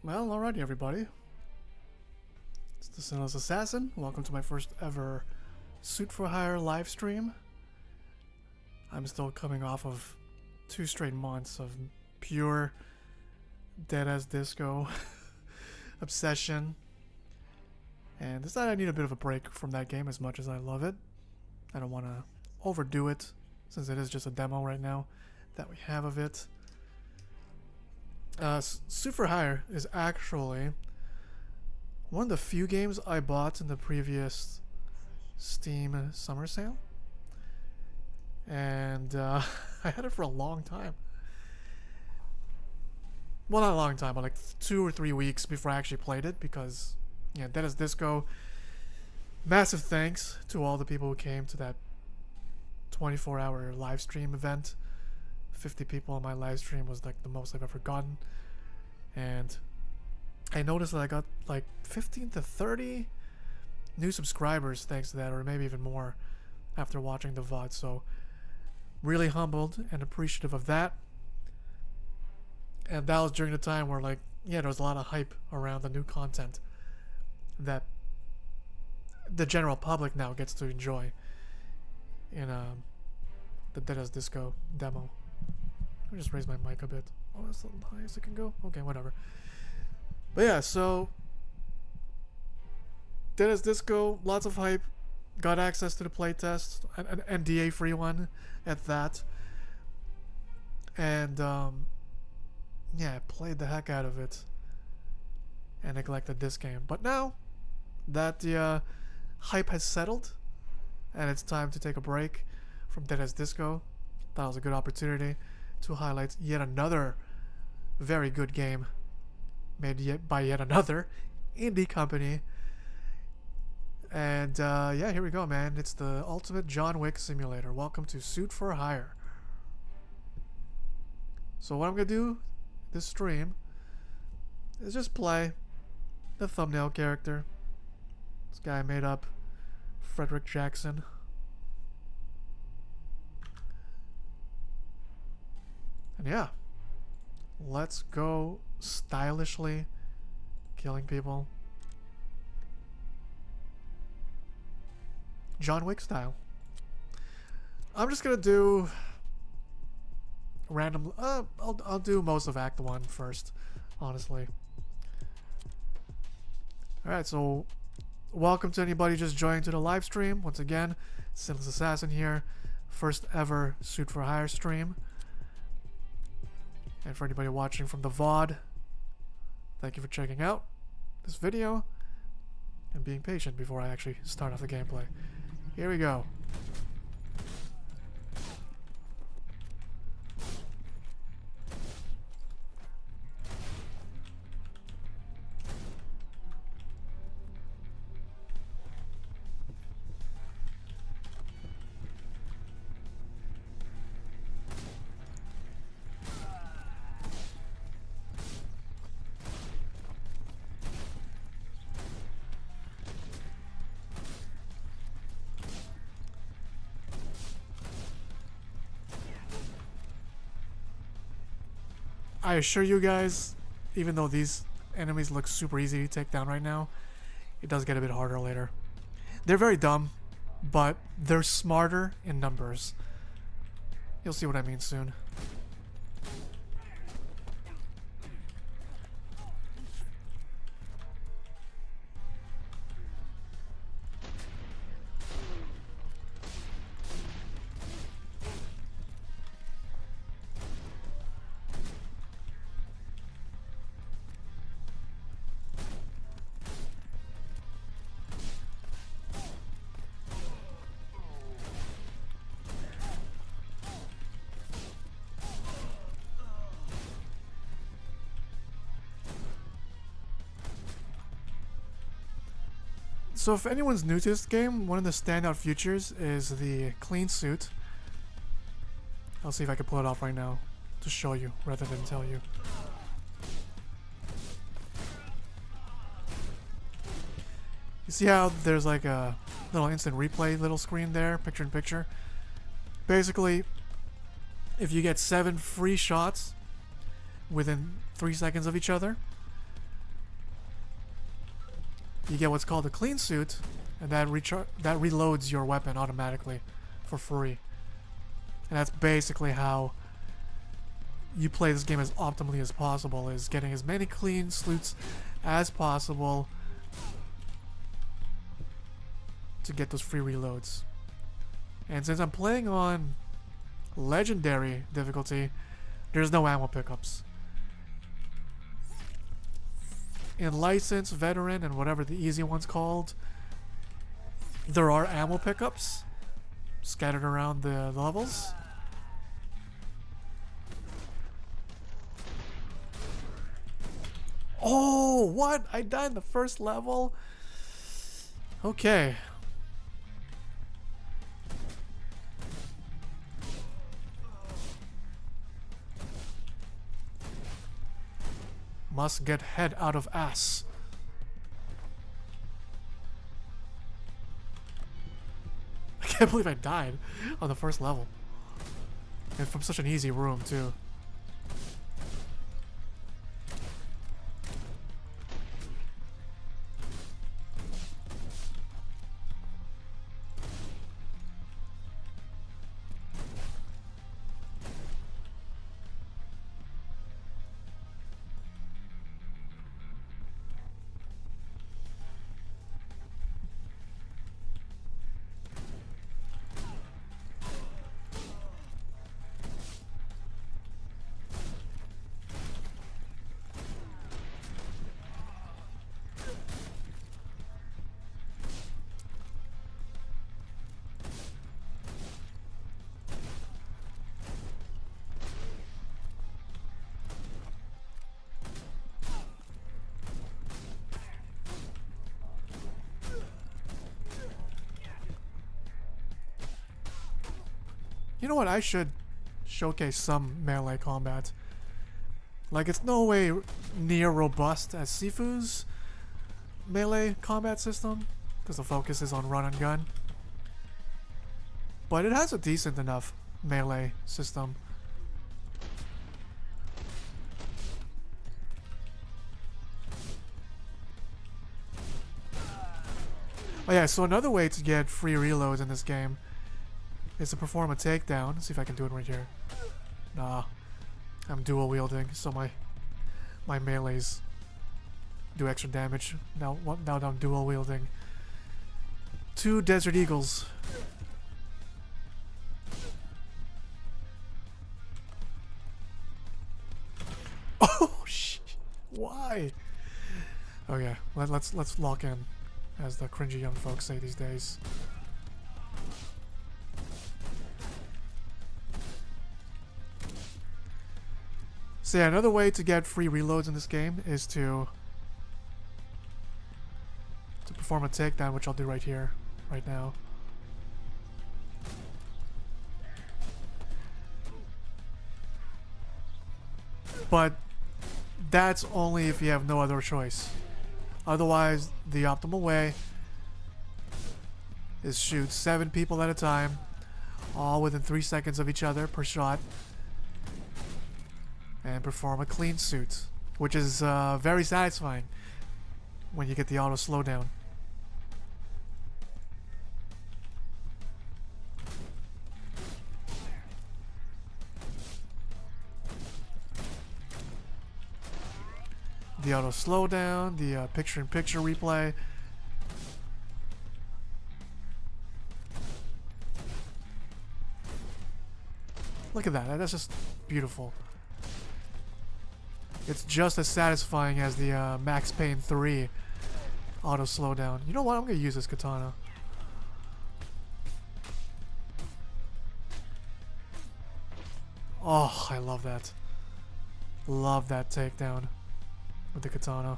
Well, alrighty everybody. It's the Sinless Assassin. Welcome to my first ever Suit for Hire live stream. I'm still coming off of 2 straight months of pure dead as disco obsession. And decided I need a bit of a break from that game as much as I love it. I don't want to overdo it since it is just a demo right now that we have of it. Suit for Hire is actually one of the few games I bought in the previous Steam summer sale. And I had it for a long time. Well, not a long time, but like 2 or 3 weeks before I actually played it because, yeah, Dead as Disco. Massive thanks to all the people who came to that 24-hour live stream event. 50 people on my live stream was like the most I've ever gotten, and I noticed that I got like 15 to 30 new subscribers thanks to that, or maybe even more after watching the VOD. So really humbled and appreciative of that. And that was during the time where, like, yeah, there was a lot of hype around the new content that the general public now gets to enjoy in the Dead as Disco demo. Let me just raise my mic a bit. Oh, that's the highest it can go? Okay, whatever. But yeah, so Dead as Disco, lots of hype. Got access to the playtest, an NDA free one at that. And yeah, I played the heck out of it and neglected this game. But now that the hype has settled and it's time to take a break from Dead as Disco, that was a good opportunity to highlight yet another very good game made by yet another indie company. And yeah, here we go, man. It's the ultimate John Wick simulator. Welcome to Suit for Hire. So what I'm gonna do this stream is just play the thumbnail character. This guy made up, Frederick Jackson. And yeah, let's go stylishly killing people. John Wick style. I'm just gonna do random. I'll do most of Act 1 first, honestly. All right, so welcome to anybody just joining to the live stream. Once again, Sinless Assassin here, first ever Suit for Hire stream. And for anybody watching from the VOD, thank you for checking out this video and being patient before I actually start off the gameplay. Here we go. I assure you guys, even though these enemies look super easy to take down right now, it does get a bit harder later. They're very dumb, but they're smarter in numbers. You'll see what I mean soon. So if anyone's new to this game, one of the standout features is the clean suit. I'll see if I can pull it off right now to show you rather than tell you. You see how there's like a little instant replay little screen there, picture in picture? Basically, if you get 7 free shots within 3 seconds of each other, you get what's called a clean suit, and that reloads your weapon automatically for free. And that's basically how you play this game as optimally as possible, is getting as many clean suits as possible to get those free reloads. And since I'm playing on legendary difficulty, there's no ammo pickups. In license, veteran, and whatever the easy one's called, there are ammo pickups scattered around the levels. Oh, what? I died in the first level? Okay. Must get head out of ass. I can't believe I died on the first level. And from such an easy room, too. You know what? I should showcase some melee combat. Like, it's no way near robust as Sifu's melee combat system, because the focus is on run and gun. But it has a decent enough melee system. Oh yeah, so another way to get free reloads in this game is to perform a takedown. Let's see if I can do it right here. Nah. I'm dual wielding, so my melees do extra damage. Now that I'm dual wielding 2 Desert Eagles. Oh shit! Why? Okay, let's lock in, as the cringy young folks say these days. So yeah, another way to get free reloads in this game is to perform a takedown, which I'll do right here, right now. But that's only if you have no other choice. Otherwise, the optimal way is shoot 7 people at a time, all within 3 seconds of each other per shot, and perform a clean suit, which is very satisfying when you get the auto slowdown. The auto slowdown, the picture-in-picture replay. Look at that, that's just beautiful. It's just as satisfying as the Max Payne 3 auto slowdown. You know what? I'm gonna use this katana. Oh, I love that. Love that takedown with the katana.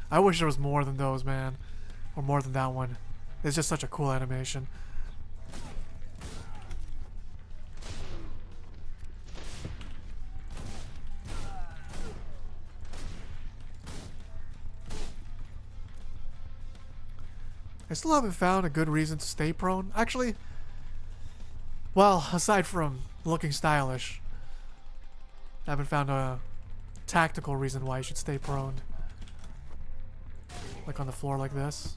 I wish there was more than those, man. Or more than that one. It's just such a cool animation. I still haven't found a good reason to stay prone. Actually, well, aside from looking stylish, I haven't found a tactical reason why you should stay prone. Like on the floor like this.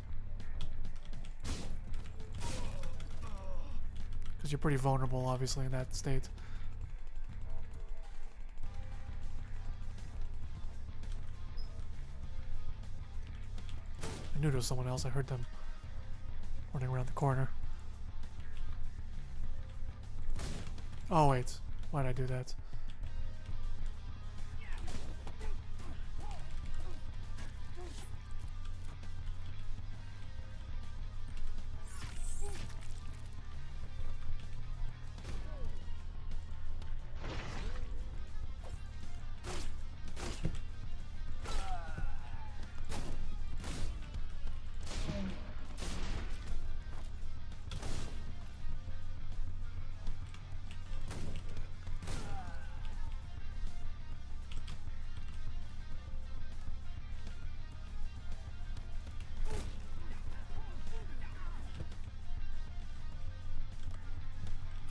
Because you're pretty vulnerable, obviously, in that state. I knew there was someone else. I heard them running around the corner. Oh, wait. Why did I do that?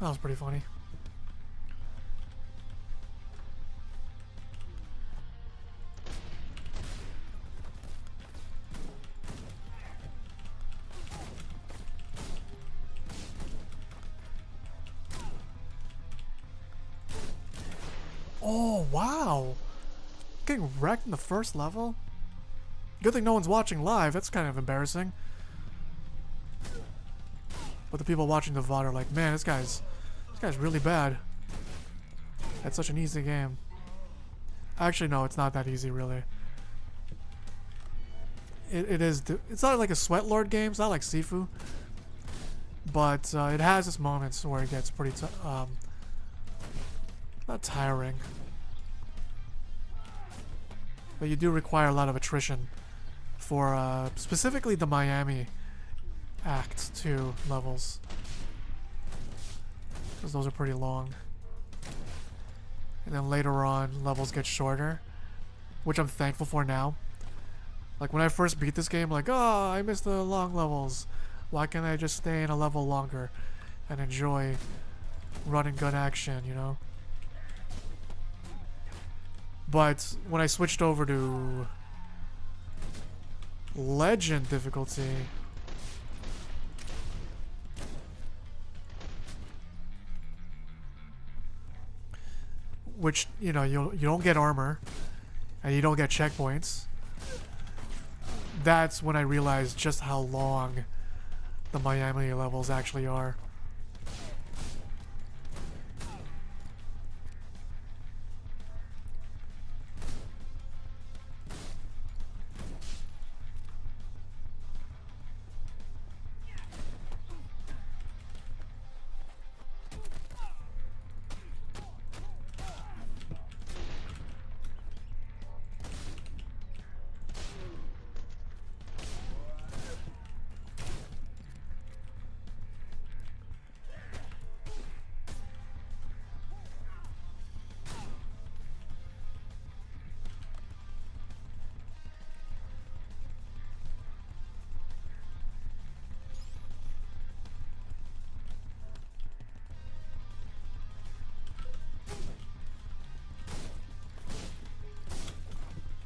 That was pretty funny. Oh, wow. Getting wrecked in the first level? Good thing no one's watching live. That's kind of embarrassing. But the people watching the VOD are like, man, this guy's really bad. That's such an easy game. Actually, no, it's not that easy, really. It is. It's not like a Sweat Lord game. It's not like Sifu. But it has its moments where it gets pretty not tiring. But you do require a lot of attrition for specifically the Miami Act 2 levels. Because those are pretty long. And then later on, levels get shorter. Which I'm thankful for now. Like when I first beat this game, like, oh, I missed the long levels. Why can't I just stay in a level longer and enjoy run and gun action, you know? But when I switched over to Legend difficulty, which, you know, you don't get armor and you don't get checkpoints. That's when I realized just how long the Miami levels actually are.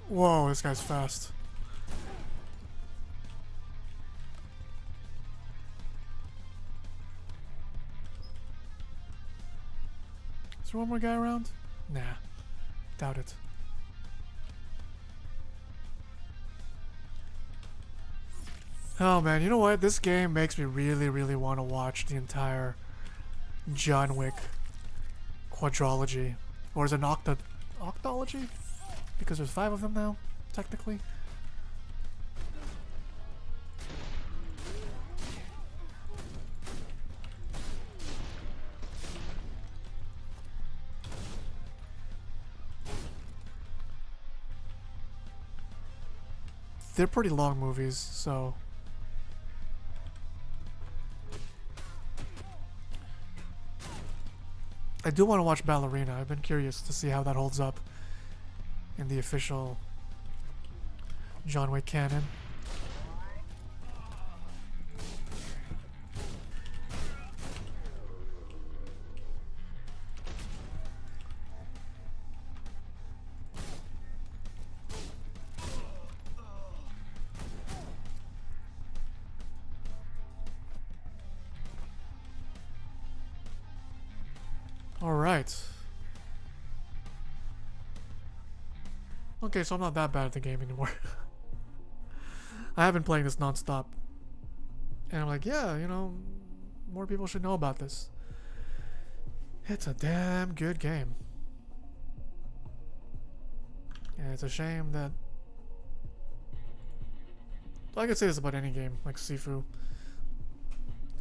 Whoa, this guy's fast. Is there one more guy around? Nah. Doubt it. Oh man, you know what? This game makes me really, really want to watch the entire John Wick quadrology. Or is it an octology? Because there's 5 of them now, technically. They're pretty long movies, so... I do want to watch Ballerina. I've been curious to see how that holds up in the official John Wick canon. Alright. Okay, so I'm not that bad at the game anymore. I have been playing this non-stop. And I'm like, yeah, you know, more people should know about this. It's a damn good game. And it's a shame that... I could say this about any game, like Sifu.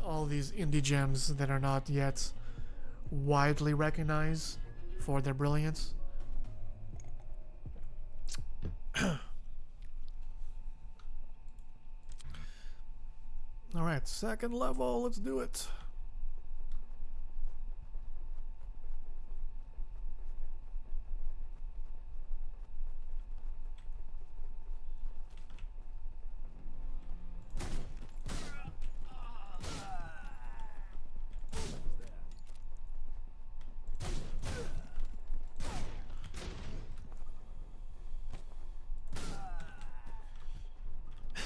All these indie gems that are not yet widely recognized for their brilliance. Alright, second level, let's do it.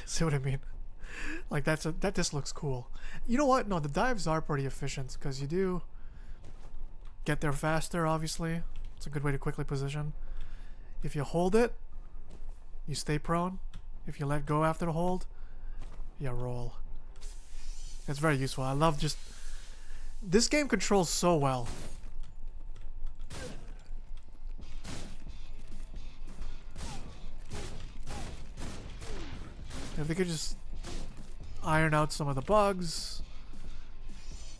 See what I mean? Like that just looks cool. You know what? No, the dives are pretty efficient because you do get there faster, obviously. It's a good way to quickly position. If you hold it, you stay prone. If you let go after the hold, you roll. It's very useful. I love just... This game controls so well. If they could just iron out some of the bugs,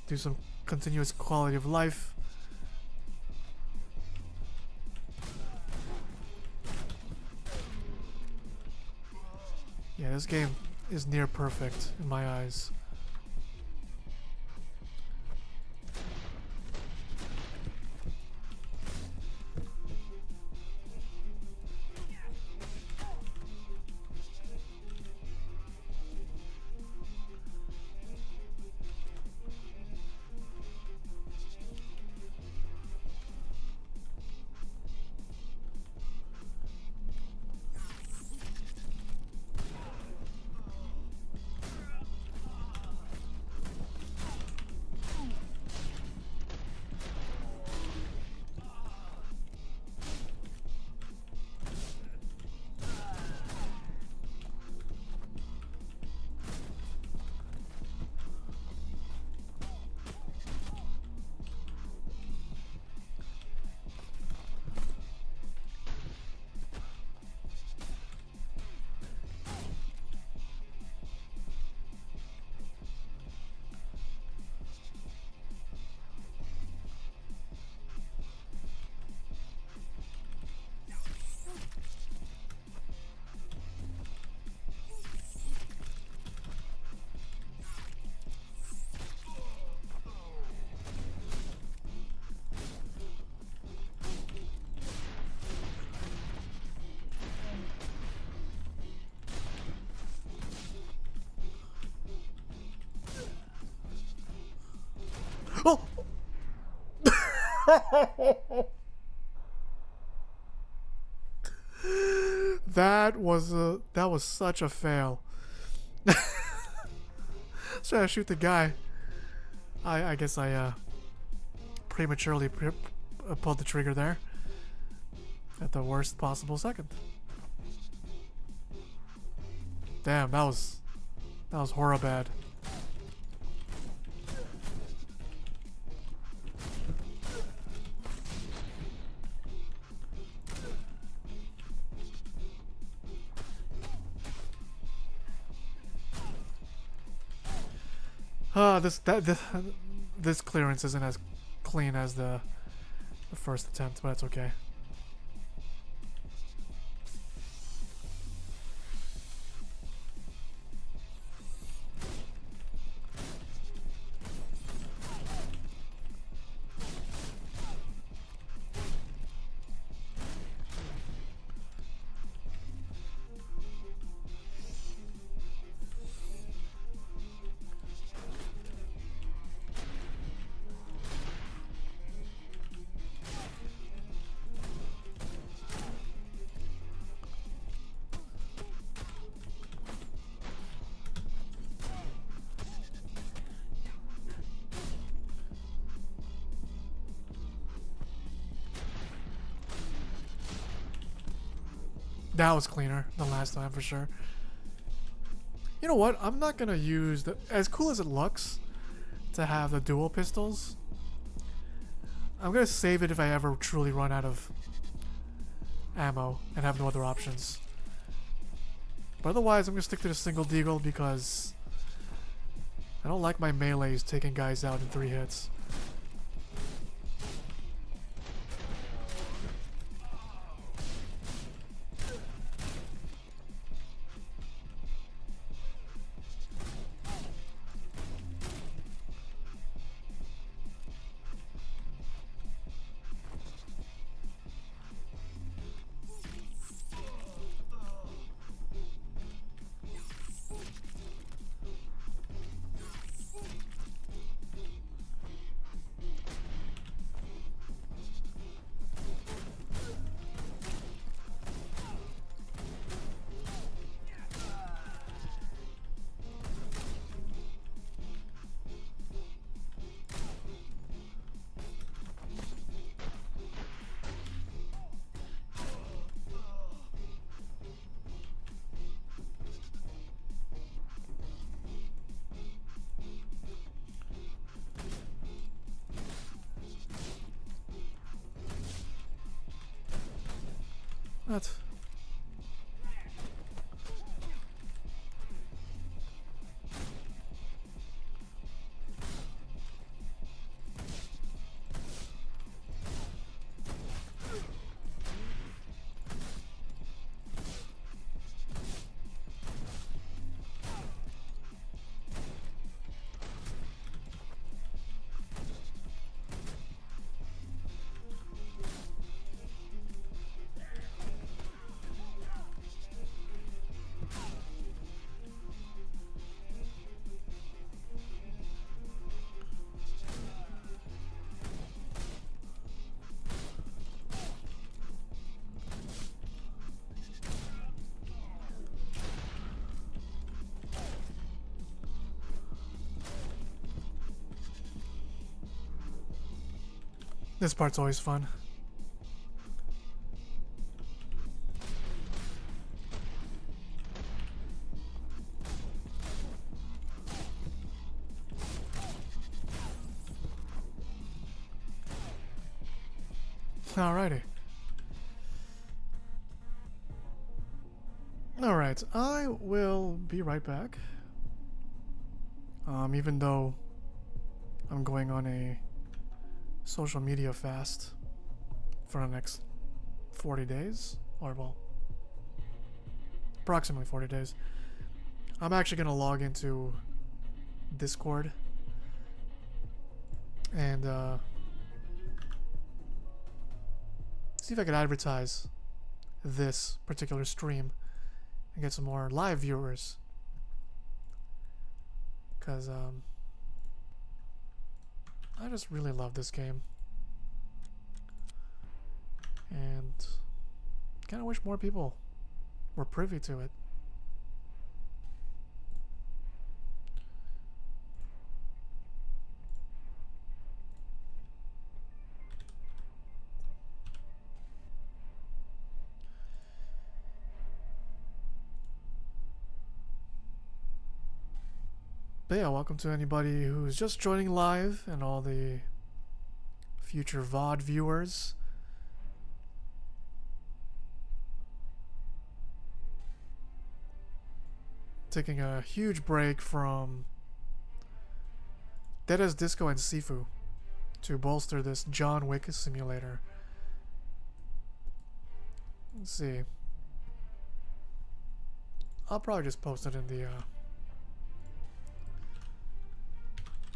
do some continuous quality of life. Yeah, this game is near perfect in my eyes. Oh! That was such a fail. I was trying to shoot the guy. I guess I prematurely pulled the trigger there at the worst possible second. Damn, that was horrible bad. This clearance isn't as clean as the first attempt, but it's okay. That was cleaner than last time for sure. You know what? I'm not gonna use the, as cool as it looks to have the dual pistols. I'm gonna save it if I ever truly run out of ammo and have no other options. But otherwise, I'm gonna stick to the single deagle because I don't like my melees taking guys out in 3 hits. What? This part's always fun. Alrighty. Alright, I will be right back. Even though I'm going on a social media fast for the next 40 days, or well, approximately 40 days. I'm actually going to log into Discord and see if I could advertise this particular stream and get some more live viewers, because I just really love this game and kind of wish more people were privy to it. But yeah, welcome to anybody who's just joining live and all the future VOD viewers. Taking a huge break from Dead as Disco and Sifu to bolster this John Wick simulator. Let's see. I'll probably just post it in the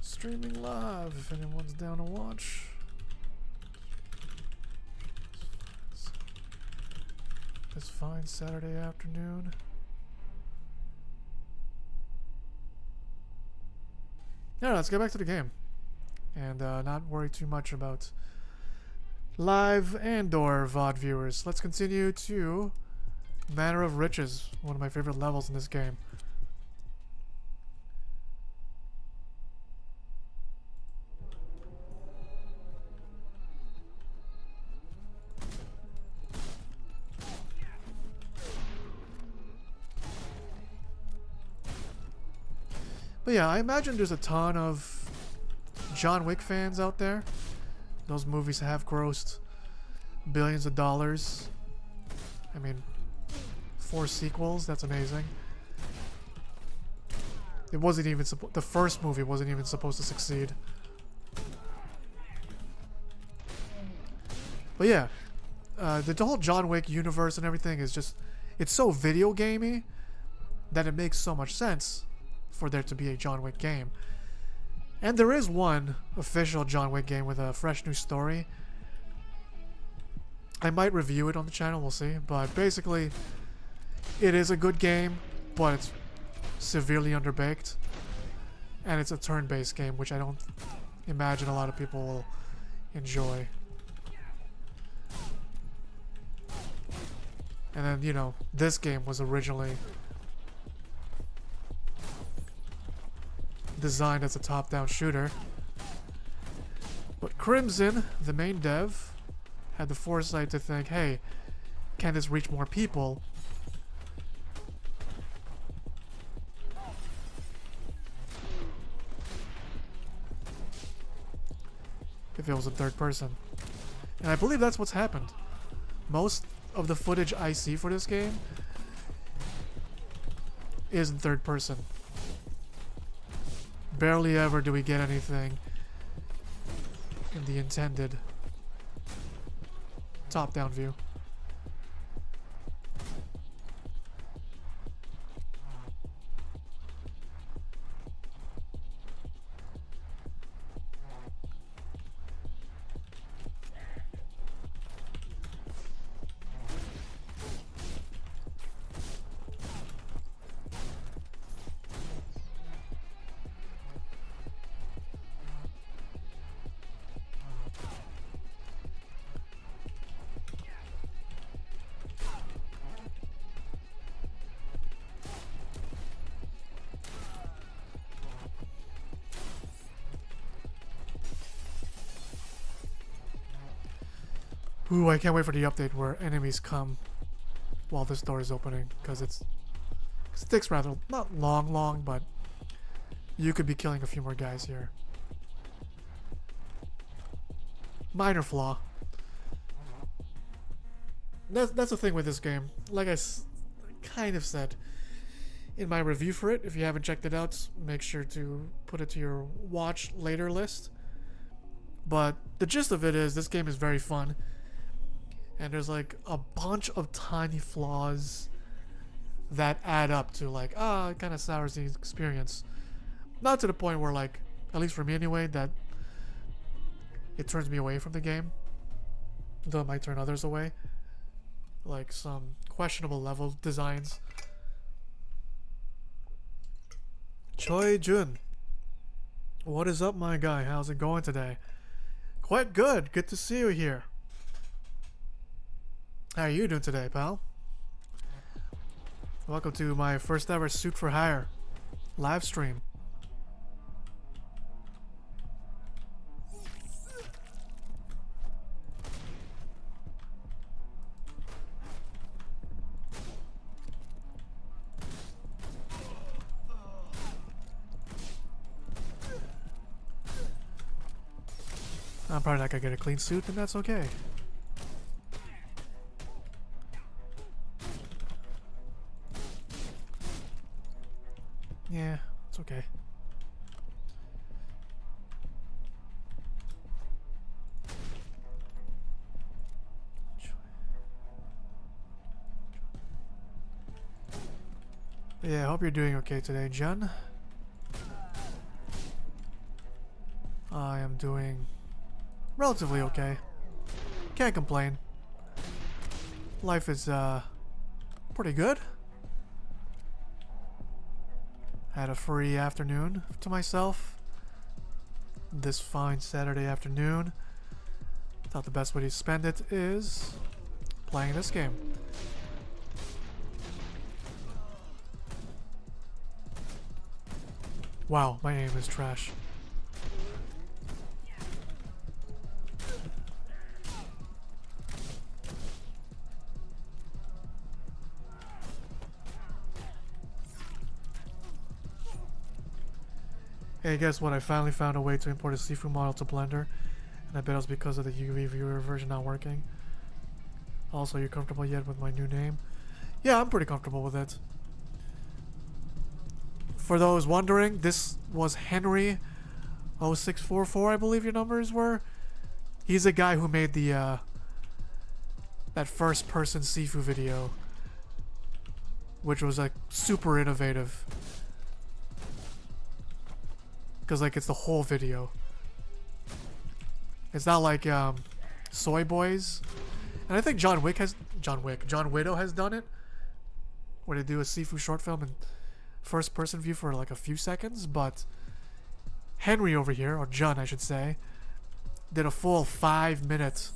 streaming live if anyone's down to watch. This fine Saturday afternoon. Yeah, let's get back to the game and not worry too much about live and or VOD viewers. Let's continue to Manor of Riches, one of my favorite levels in this game. But yeah, I imagine there's a ton of John Wick fans out there. Those movies have grossed billions of dollars. I mean, 4 sequels, that's amazing. It wasn't even the first movie wasn't even supposed to succeed. But yeah, the whole John Wick universe and everything is just, it's so video gamey that it makes so much sense for there to be a John Wick game. And there is one official John Wick game with a fresh new story. I might review it on the channel, we'll see. But basically, it is a good game, but it's severely underbaked. And it's a turn-based game, which I don't imagine a lot of people will enjoy. And then, you know, this game was originally designed as a top-down shooter. But Crimson, the main dev, had the foresight to think, hey, can this reach more people? If it was in third person. And I believe that's what's happened. Most of the footage I see for this game is in third person. Barely ever do we get anything in the intended top-down view. Ooh, I can't wait for the update where enemies come while this door is opening, because it takes rather, not long, but you could be killing a few more guys here. Minor flaw. That's the thing with this game. Like I kind of said in my review for it, if you haven't checked it out, make sure to put it to your watch later list. But the gist of it is, this game is very fun. And there's like a bunch of tiny flaws that add up to like, it kind of sours the experience. Not to the point where, like, at least for me anyway, that it turns me away from the game. Though it might turn others away. Like some questionable level designs. Choi Jun. What is up, my guy? How's it going today? Quite good. Good to see you here. How are you doing today, pal? Welcome to my first ever Suit for Hire live stream. I'm probably not gonna get a clean suit, and that's okay. Yeah, it's okay. Yeah, I hope you're doing okay today, Jen. I am doing relatively okay. Can't complain. Life is pretty good. Had a free afternoon to myself this fine Saturday afternoon. Thought the best way to spend it is playing this game. Wow, my aim is trash. Hey, guess what? I finally found a way to import a Sifu model to Blender, and I bet it was because of the UV viewer version not working. Also, you comfortable yet with my new name? Yeah, I'm pretty comfortable with it. For those wondering, this was Henry 0644, I believe your numbers were. He's a guy who made the that first person Sifu video, which was like super innovative. Cause like it's the whole video. It's not like Soy Boys. And I think John Widow has done it. Where they do a Sifu short film in first person view for like a few seconds, but Henry over here, or John I should say, did a full 5 minutes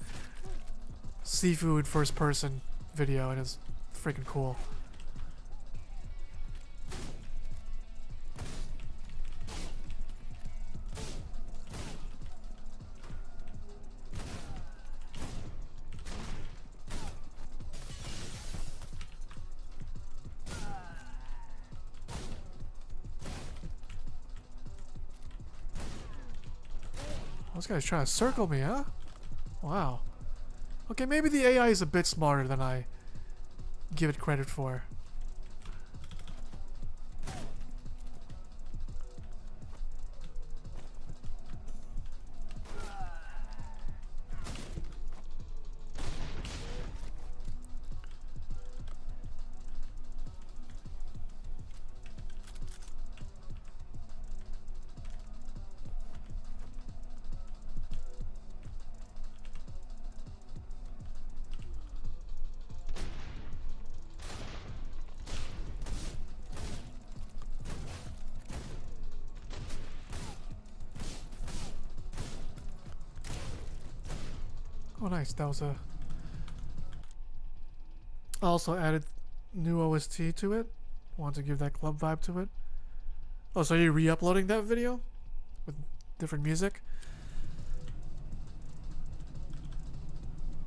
Sifu in first person video, and it's freaking cool. This guy's trying to circle me, huh? Wow. Okay, maybe the AI is a bit smarter than I give it credit for. Oh, nice. That was a... Also added new OST to it. Want to give that club vibe to it. Oh, so you're re-uploading that video? With different music?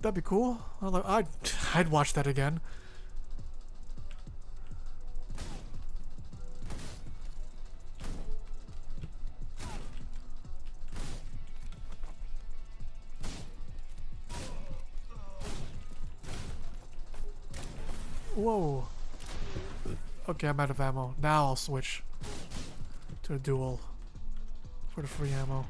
That'd be cool. I'd watch that again. Whoa. Okay, I'm out of ammo. Now I'll switch to a dual for the free ammo.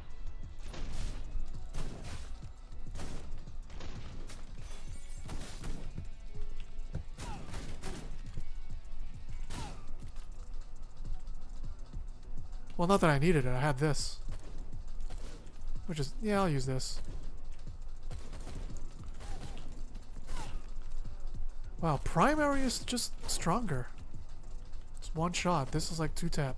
Well, not that I needed it. I had this. Which is... yeah, I'll use this. Wow, primary is just stronger. It's one shot. This is like 2-tap.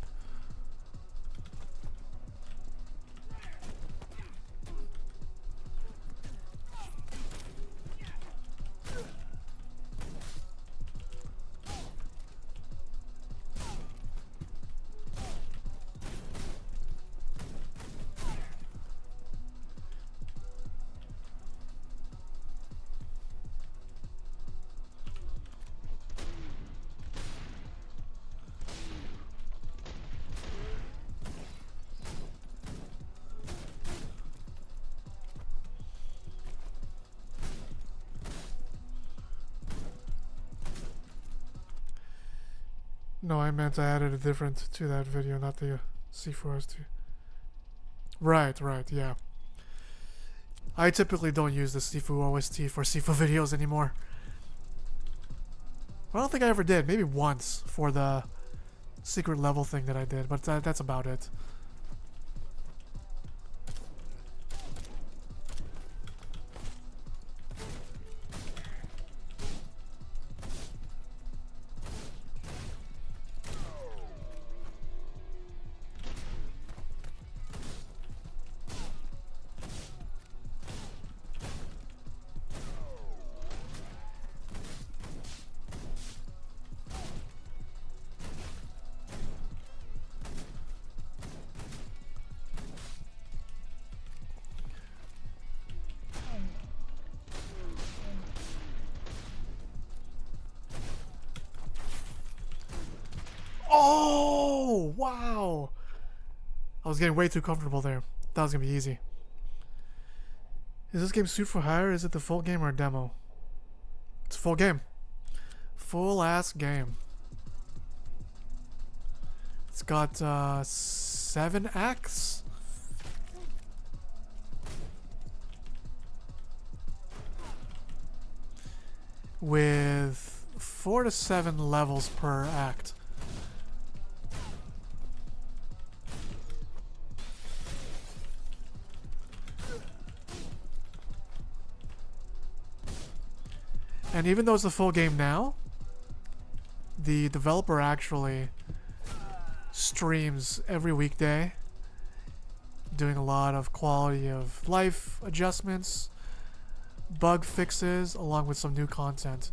No, I meant I added a different to that video, not the C4S2. Right, yeah. I typically don't use the Sifu OST for Sifu videos anymore. I don't think I ever did. Maybe once for the secret level thing that I did, but that's about it. Oh, wow. I was getting way too comfortable there. That was gonna be easy. Is this game suit for hire? Is it the full game or a demo? It's a full game. Full ass game. It's got 7 acts. With 4 to 7 levels per act. And even though it's a full game now, the developer actually streams every weekday, doing a lot of quality of life adjustments, bug fixes, along with some new content.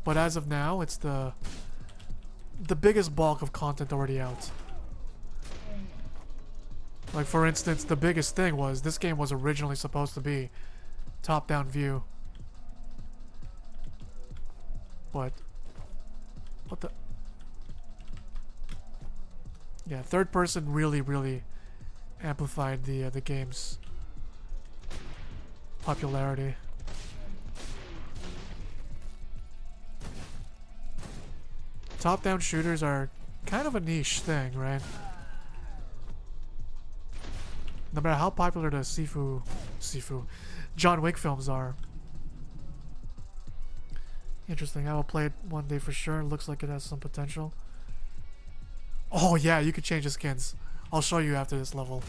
But as of now, it's the biggest bulk of content already out. Like, for instance, the biggest thing was this game was originally supposed to be top-down view. But what the? Yeah, third person really amplified the game's popularity. Top-down shooters are kind of a niche thing, right? No matter how popular the John Wick films are. Interesting. I will play it one day for sure. It looks like it has some potential. Oh yeah, you could change the skins. I'll show you after this level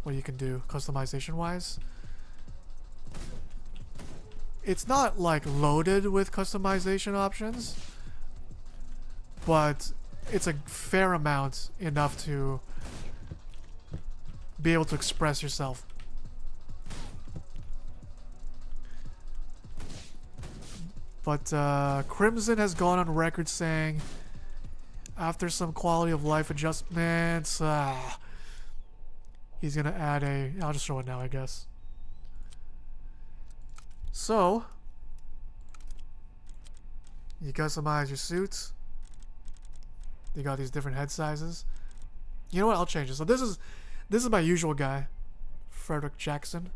what you can do customization wise. It's not like loaded with customization options, but it's a fair amount, enough to be able to express yourself. But Crimson has gone on record saying, after some quality of life adjustments, he's gonna add a... I'll just show it now, I guess. So, you customize your suits. You got these different head sizes. You know what? I'll change it. So this is my usual guy, Frederick Jackson,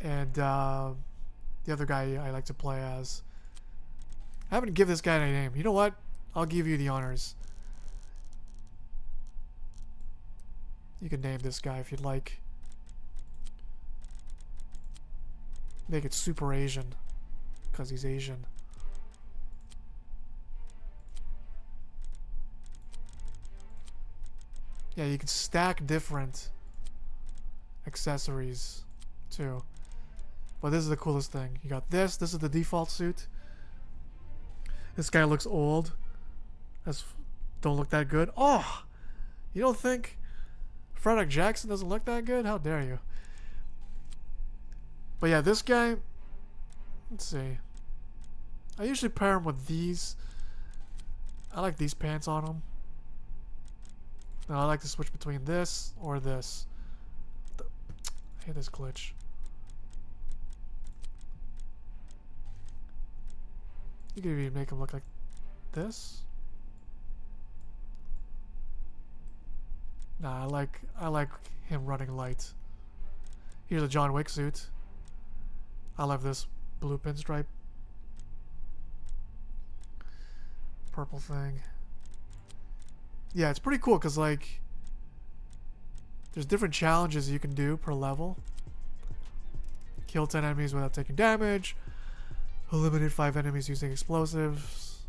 and the other guy I like to play as. I haven't given this guy any name. You know what? I'll give you the honors. You can name this guy if you'd like. Make it super Asian, because he's Asian. Yeah, you can stack different accessories too. But this is the coolest thing. You got this. This is the default suit. This guy looks old. Don't look that good. Oh! You don't think Frederick Jackson doesn't look that good? How dare you? But yeah, this guy... Let's see. I usually pair him with these. I like these pants on him. Now I like to switch between this or this. I hate this glitch. You could even make him look like this. Nah, I like him running light. Here's a John Wick suit. I love this blue pinstripe. Purple thing. Yeah, it's pretty cool because, like, there's different challenges you can do per level. Kill 10 enemies without taking damage. Eliminate 5 enemies using explosives.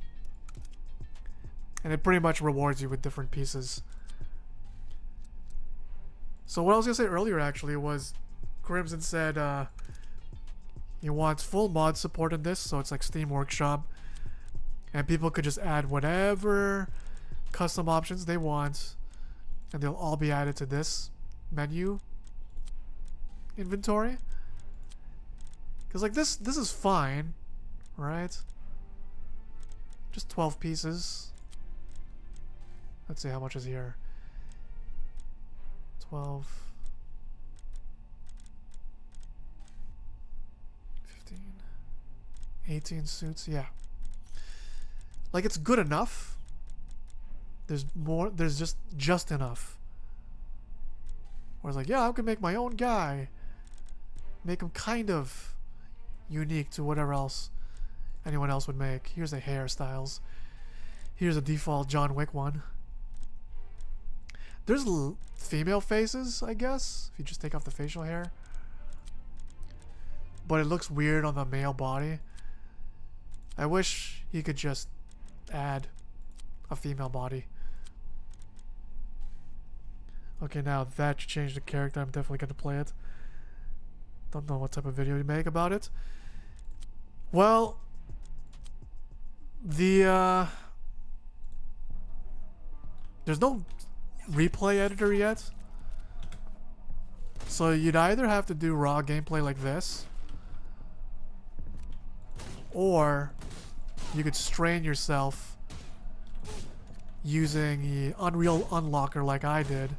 And it pretty much rewards you with different pieces. So what I was going to say earlier, actually, was Crimson said he wants full mod support in this, so it's like Steam Workshop. And people could just add whatever custom options they want, and they'll all be added to this menu inventory. Because, like, this is fine, right? Just 12 pieces. Let's see how much is here. 12, 15, 18 suits. Yeah, like, it's good enough. There's more. There's just enough. Where it's like, yeah, I can make my own guy. Make him kind of unique to whatever else anyone else would make. Here's the hairstyles. Here's a default John Wick one. There's female faces, I guess, if you just take off the facial hair. But it looks weird on the male body. I wish he could just add a female body. Okay, now that changed the character. I'm definitely going to play it. Don't know what type of video to make about it. Well, there's no replay editor yet. So you'd either have to do raw gameplay like this, or you could strain yourself using the Unreal Unlocker like I did.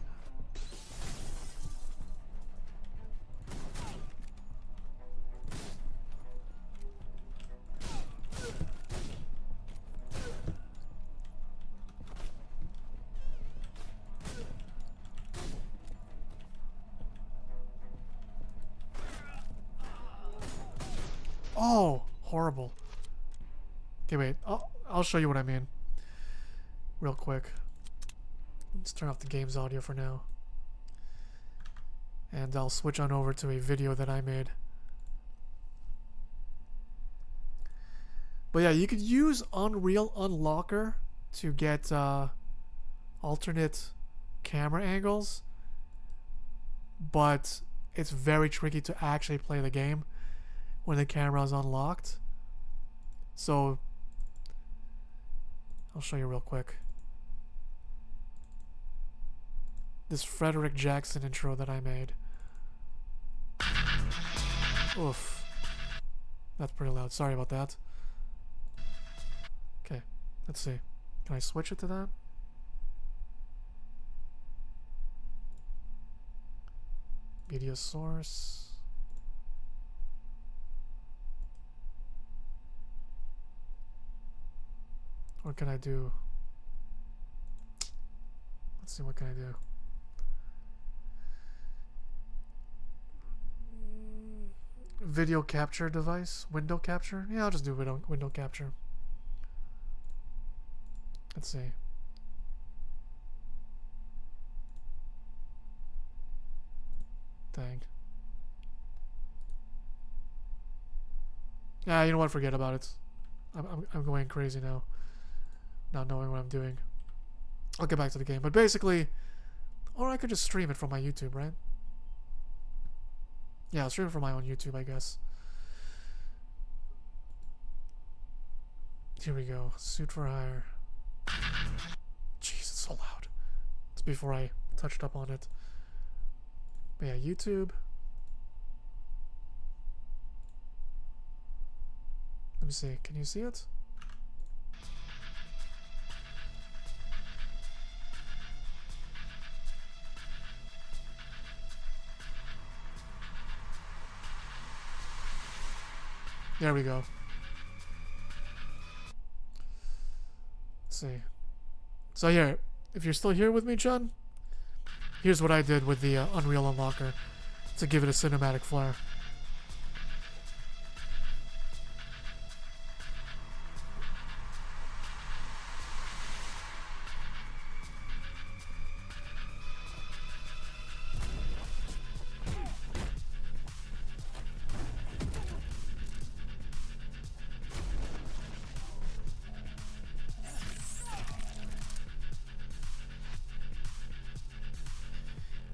Oh, horrible. Okay, wait. I'll show you what I mean. Real quick. Let's turn off the game's audio for now. And I'll switch on over to a video that I made. But yeah, you could use Unreal Unlocker to get alternate camera angles. But it's very tricky to actually play the game when the camera is unlocked. So I'll show you real quick. This Frederick Jackson intro that I made. Oof. That's pretty loud. Sorry about that. Okay, let's see. Can I switch it to that? Media source. What can I do? Let's see, what can I do? Video capture device? Window capture? Yeah, I'll just do window capture. Let's see. Dang. Yeah, you know what? Forget about it. I'm going crazy now. Not knowing what I'm doing. I'll get back to the game. But basically, or I could just stream it from my YouTube, right? Yeah, I'll stream it from my own YouTube, I guess. Here we go. Suit for Hire. Jeez, it's so loud. It's before I touched up on it. But yeah, YouTube. Let me see. Can you see it? There we go. Let's see. So here, if you're still here with me, John, here's what I did with the Unreal Unlocker to give it a cinematic flair.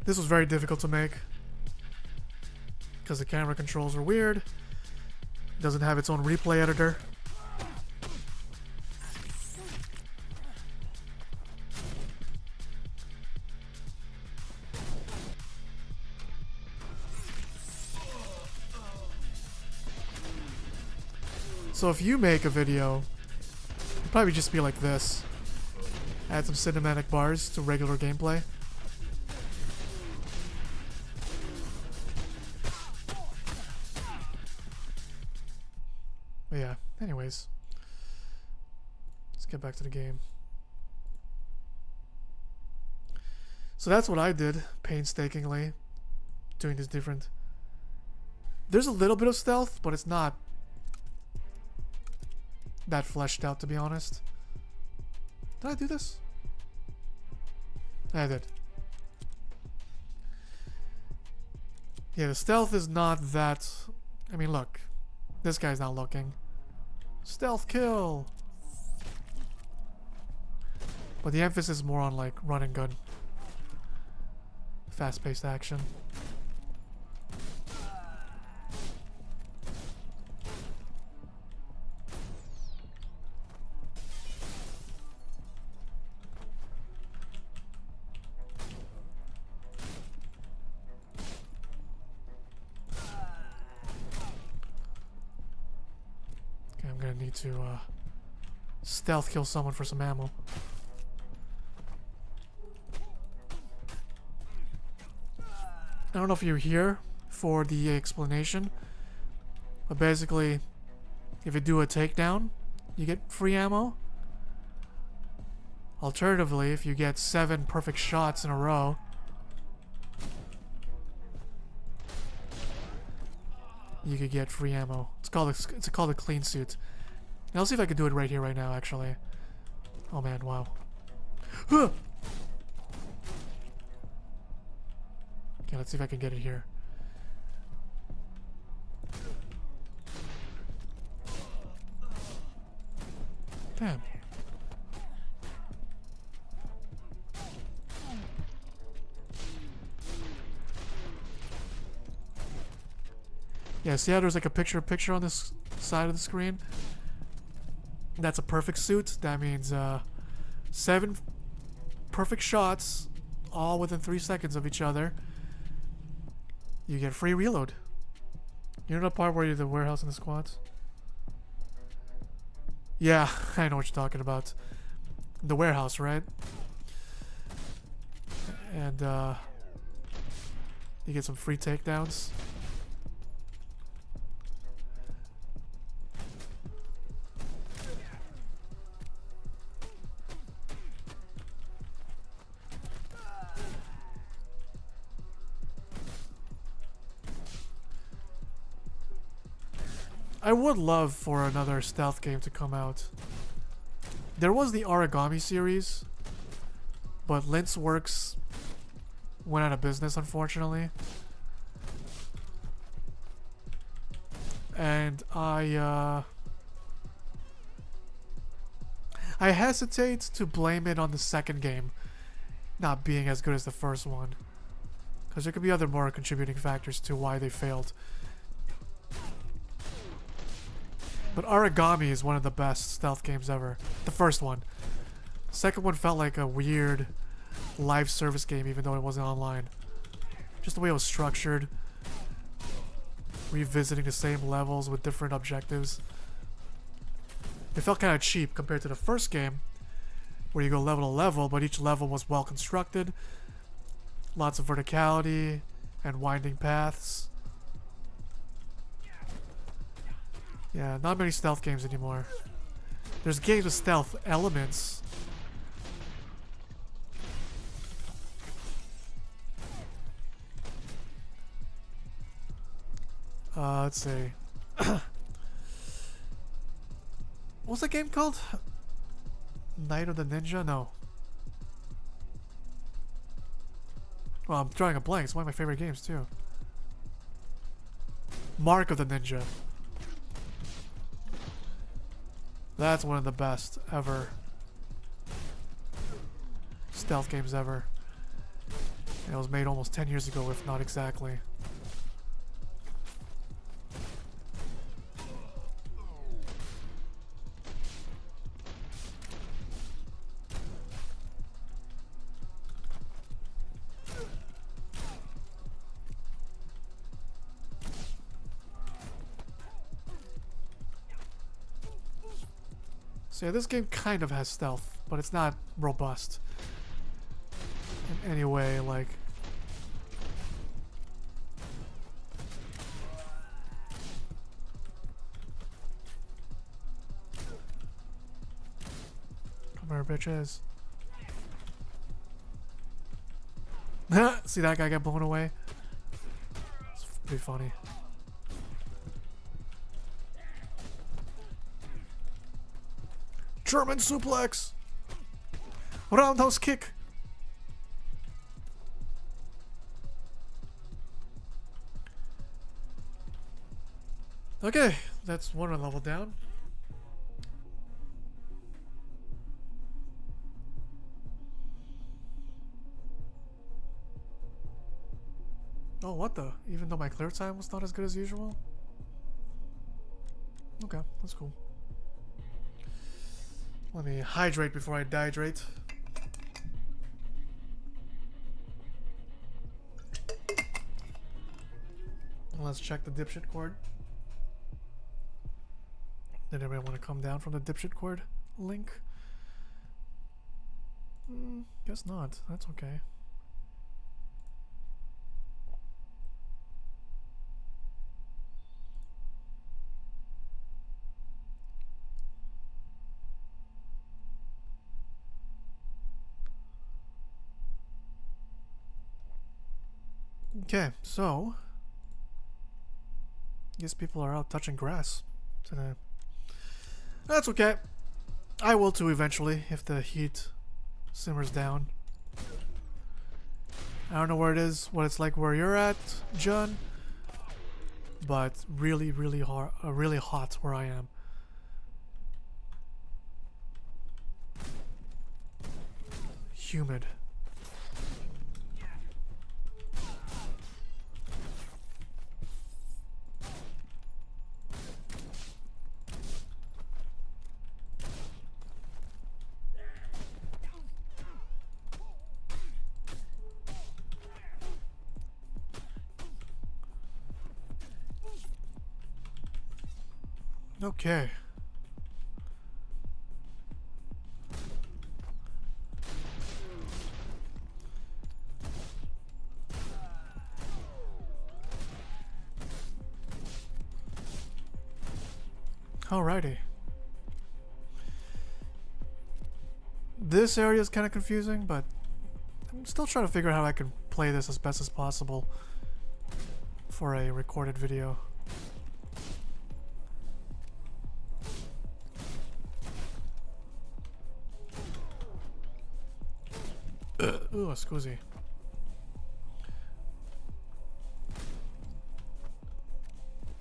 This was very difficult to make because the camera controls are weird. It doesn't have its own replay editor. So if you make a video, it'll probably just be like this. Add some cinematic bars to regular gameplay. But yeah, anyways. Let's get back to the game. So that's what I did painstakingly, doing these different. There's a little bit of stealth, but it's not that fleshed out, to be honest. Did I do this? I did. Yeah, the stealth is not that... I mean, look. This guy's not looking. Stealth kill! But the emphasis is more on, like, run and gun. Fast-paced action. Okay, I'm gonna need to stealth kill someone for some ammo. I don't know if you're here for the explanation, but basically, if you do a takedown, you get free ammo. Alternatively, if you get 7 perfect shots in a row, you could get free ammo. It's called a clean suit. Now, let's see if I can do it right here, right now, actually. Oh man, wow. Huh! Okay, let's see if I can get it here. Damn. Yeah, see how there's like a picture on this side of the screen? That's a perfect suit. That means 7 perfect shots, all within 3 seconds of each other. You get free reload. You know the part where you're the warehouse and the squads? Yeah, I know what you're talking about. The warehouse, right? And you get some free takedowns. I would love for another stealth game to come out. There was the Origami series, but Linceworks went out of business, unfortunately. And I hesitate to blame it on the second game not being as good as the first one, because there could be other more contributing factors to why they failed. But Origami is one of the best stealth games ever. The first one. The second one felt like a weird live service game, even though it wasn't online. Just the way it was structured. Revisiting the same levels with different objectives. It felt kind of cheap compared to the first game, where you go level to level, but each level was well constructed. Lots of verticality and winding paths. Yeah, not many stealth games anymore. There's games with stealth elements. Let's see. What's that game called? Night of the Ninja? No. Well, I'm drawing a blank. It's one of my favorite games, too. Mark of the Ninja. That's one of the best ever stealth games ever. And it was made almost 10 years ago, if not exactly. So yeah, this game kind of has stealth, but it's not robust in any way, like... Come here, bitches. See that guy get blown away? It's pretty funny. German suplex! Roundhouse kick! Okay, that's one level down. Oh, what the? Even though my clear time was not as good as usual? Okay, that's cool. Let me hydrate before I dehydrate. Let's check the dipshit cord. Did anybody want to come down from the dipshit cord link? Guess not. That's okay. Okay, so guess people are out touching grass today. That's okay. I will too eventually if the heat simmers down. I don't know where it is, what it's like where you're at, John, but really hard, really hot where I am. Humid. Okay. Alrighty. This area is kind of confusing, but I'm still trying to figure out how I can play this as best as possible for a recorded video. Ooh, scusi.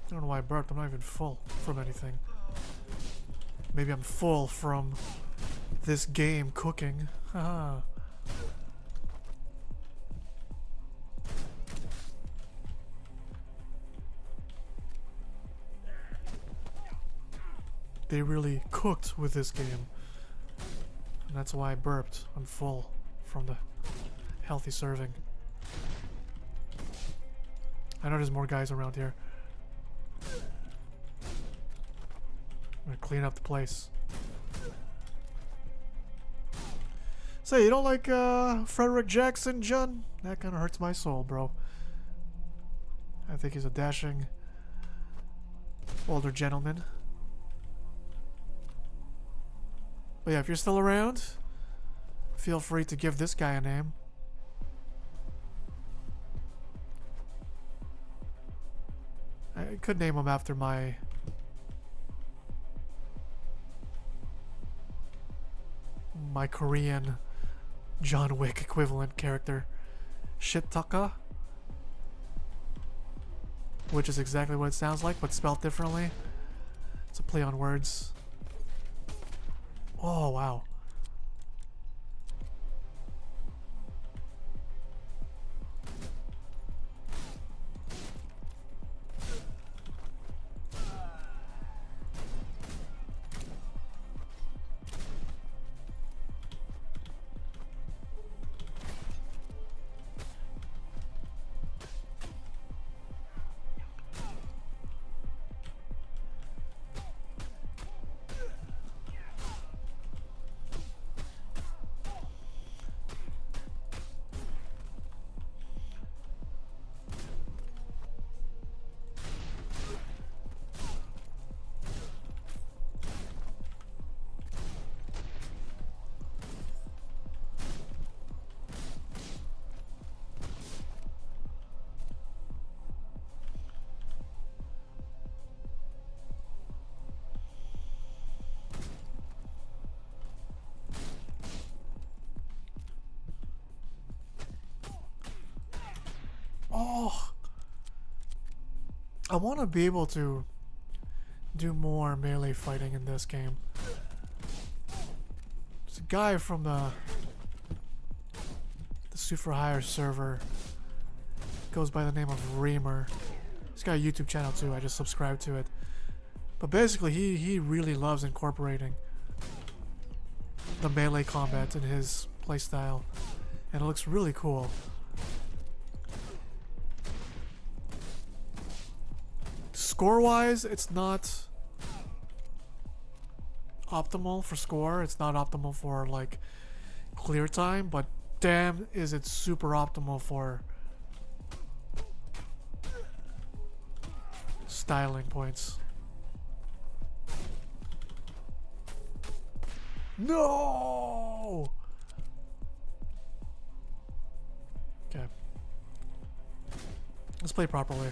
I don't know why I burped. I'm not even full from anything. Maybe I'm full from this game cooking. Haha. They really cooked with this game. And that's why I burped. I'm full from the healthy serving. I know there's more guys around here. I'm gonna clean up the place. Say, you don't like Frederick Jackson, John? That kind of hurts my soul, bro. I think he's a dashing older gentleman. But yeah, if you're still around, feel free to give this guy a name. I could name him after my Korean John Wick equivalent character, Shitaka, which is exactly what it sounds like, but spelled differently. It's a play on words. Oh, wow. I want to be able to do more melee fighting in this game. There's a guy from the Sinless For Hire server. Goes by the name of Reamer. He's got a YouTube channel too. I just subscribed to it. But basically, he really loves incorporating the melee combat in his playstyle, and it looks really cool. Score-wise, it's not optimal for score. It's not optimal for like clear time, but damn, is it super optimal for styling points. No! Okay. Let's play properly.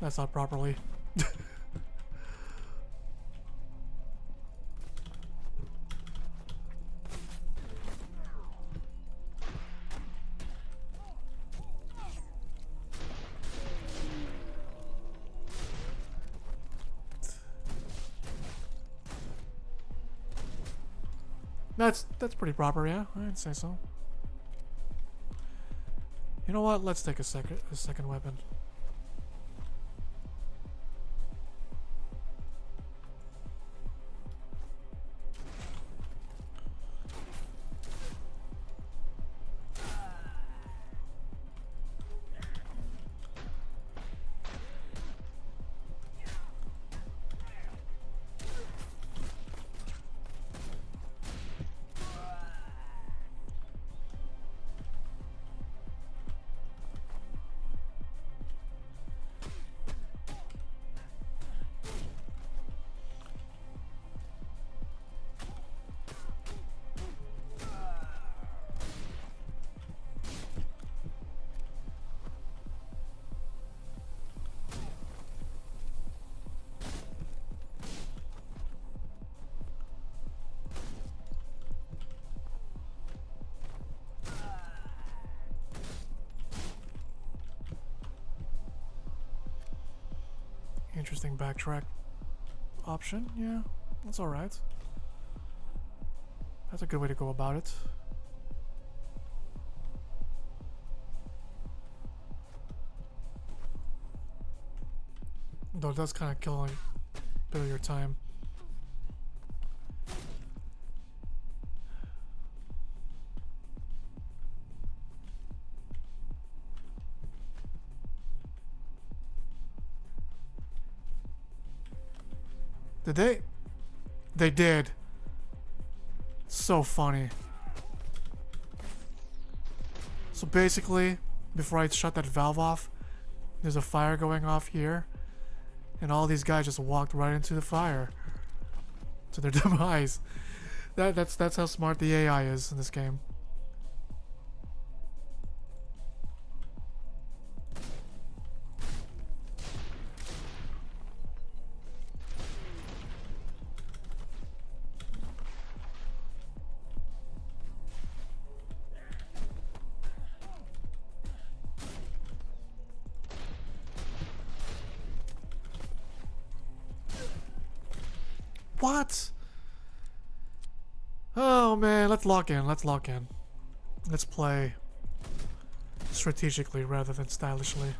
That's not properly. That's pretty proper, yeah. I'd say so. You know what? Let's take a second weapon. Interesting backtrack option. Yeah, that's alright. That's a good way to go about it. Though it does kind of kill like, a bit of your time. Did they? They did. So funny. So basically, before I shut that valve off, there's a fire going off here, and all these guys just walked right into the fire to their demise. That's how smart the AI is in this game. What? Oh man, let's lock in. Let's lock in. Let's play strategically rather than stylishly.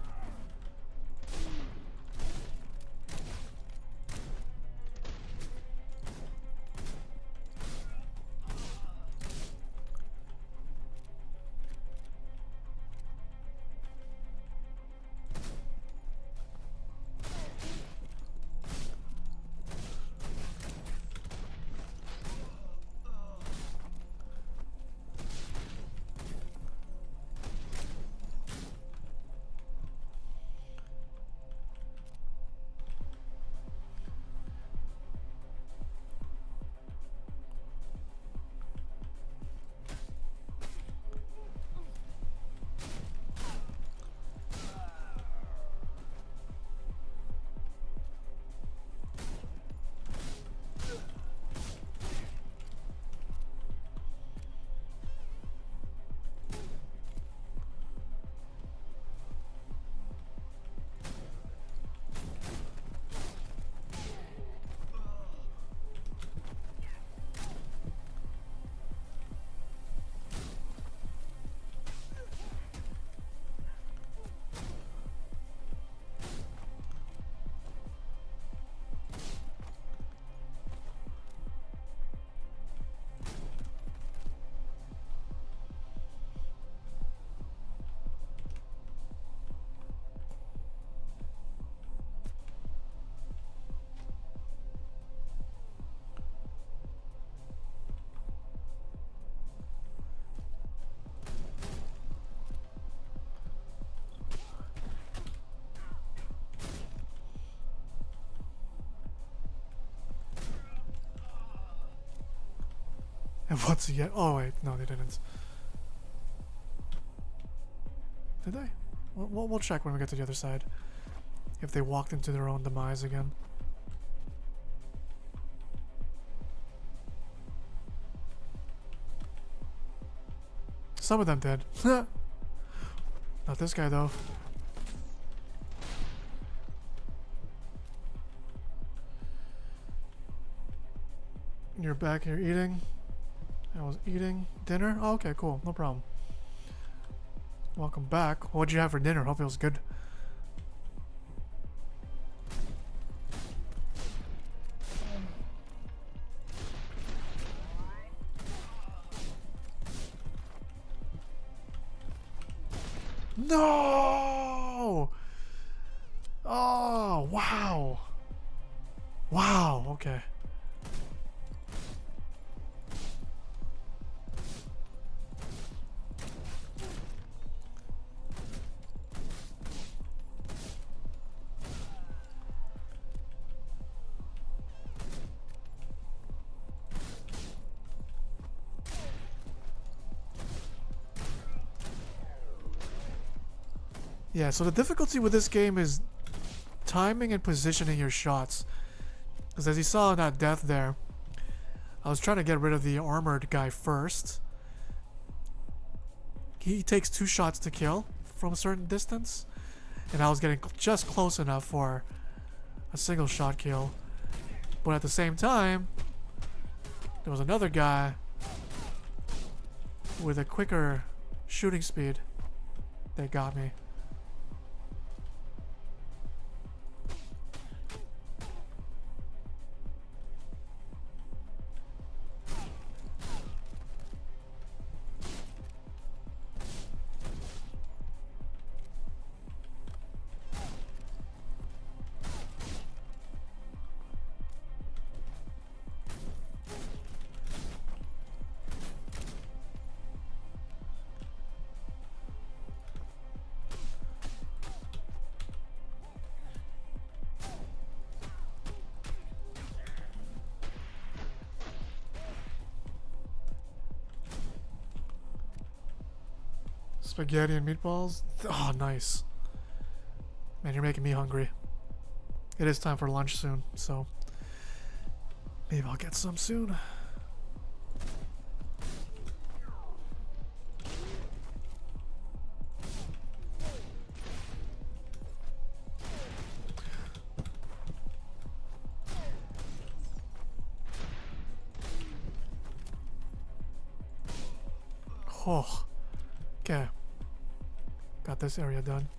And once again, oh wait, no, they didn't. Did they? We'll check when we get to the other side. If they walked into their own demise again. Some of them did. Not this guy though. You're back here eating. I was eating dinner. Oh, okay, cool. No problem. Welcome back. What'd you have for dinner? Hope it was good. No! Oh, wow. Wow, okay. Yeah, so the difficulty with this game is timing and positioning your shots. Because as you saw in that death there, I was trying to get rid of the armored guy first. He takes 2 shots to kill from a certain distance. And I was getting just close enough for a single shot kill. But at the same time, there was another guy with a quicker shooting speed that got me. Spaghetti and meatballs? Oh, nice. Man, you're making me hungry. It is time for lunch soon, so maybe I'll get some soon. Oh, okay. Got this area done.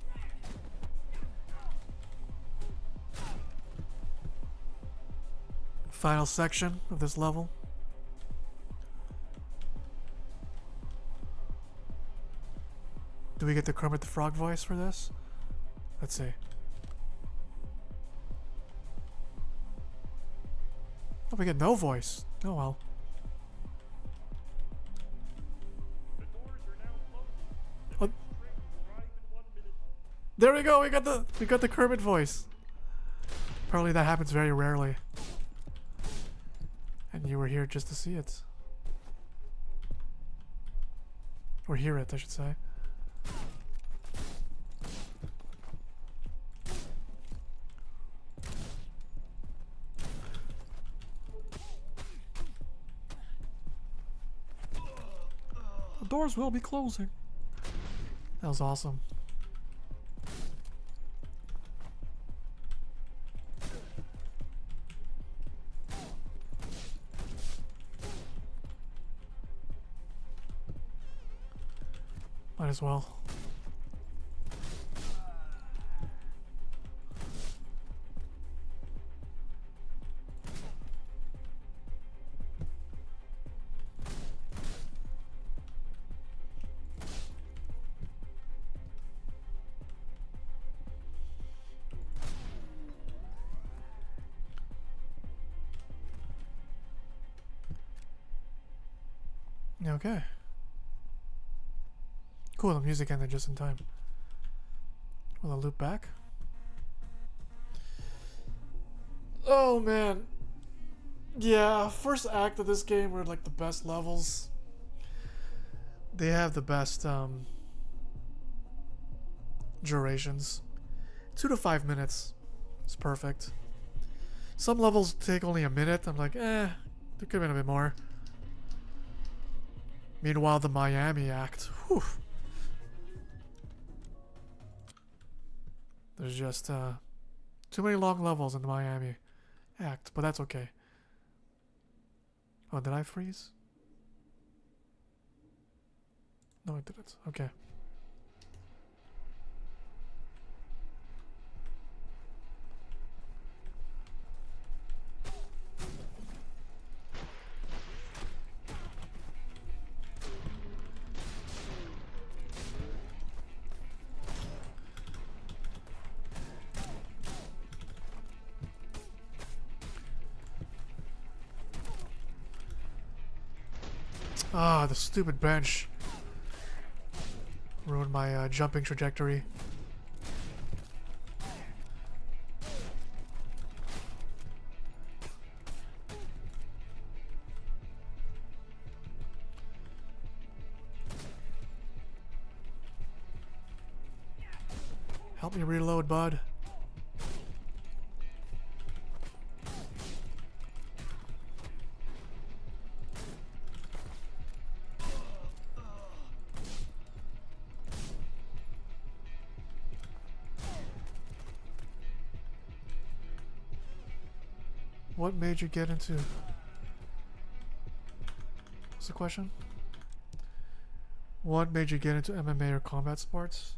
Final section of this level. Do we get the Kermit the Frog voice for this? Let's see. Oh, we get no voice. Oh well. Oh. There we go. We got the Kermit voice. Apparently that happens very rarely. And you were here just to see it. Or hear it, I should say. The doors will be closing. That was awesome. Might as well. Okay. Cool, the music ended just in time. Will I loop back? Oh man. Yeah, first act of this game were like the best levels. They have the best durations. 2 to 5 minutes. It's perfect. Some levels take only a minute. I'm like, there could have been a bit more. Meanwhile, the Miami act. Whew. There's just too many long levels in the Miami act, but that's okay. Oh, did I freeze? No, I didn't. Okay. Ah, the stupid bench ruined my jumping trajectory. Help me reload, bud. What made you get into... What's the question? What made you get into MMA or combat sports?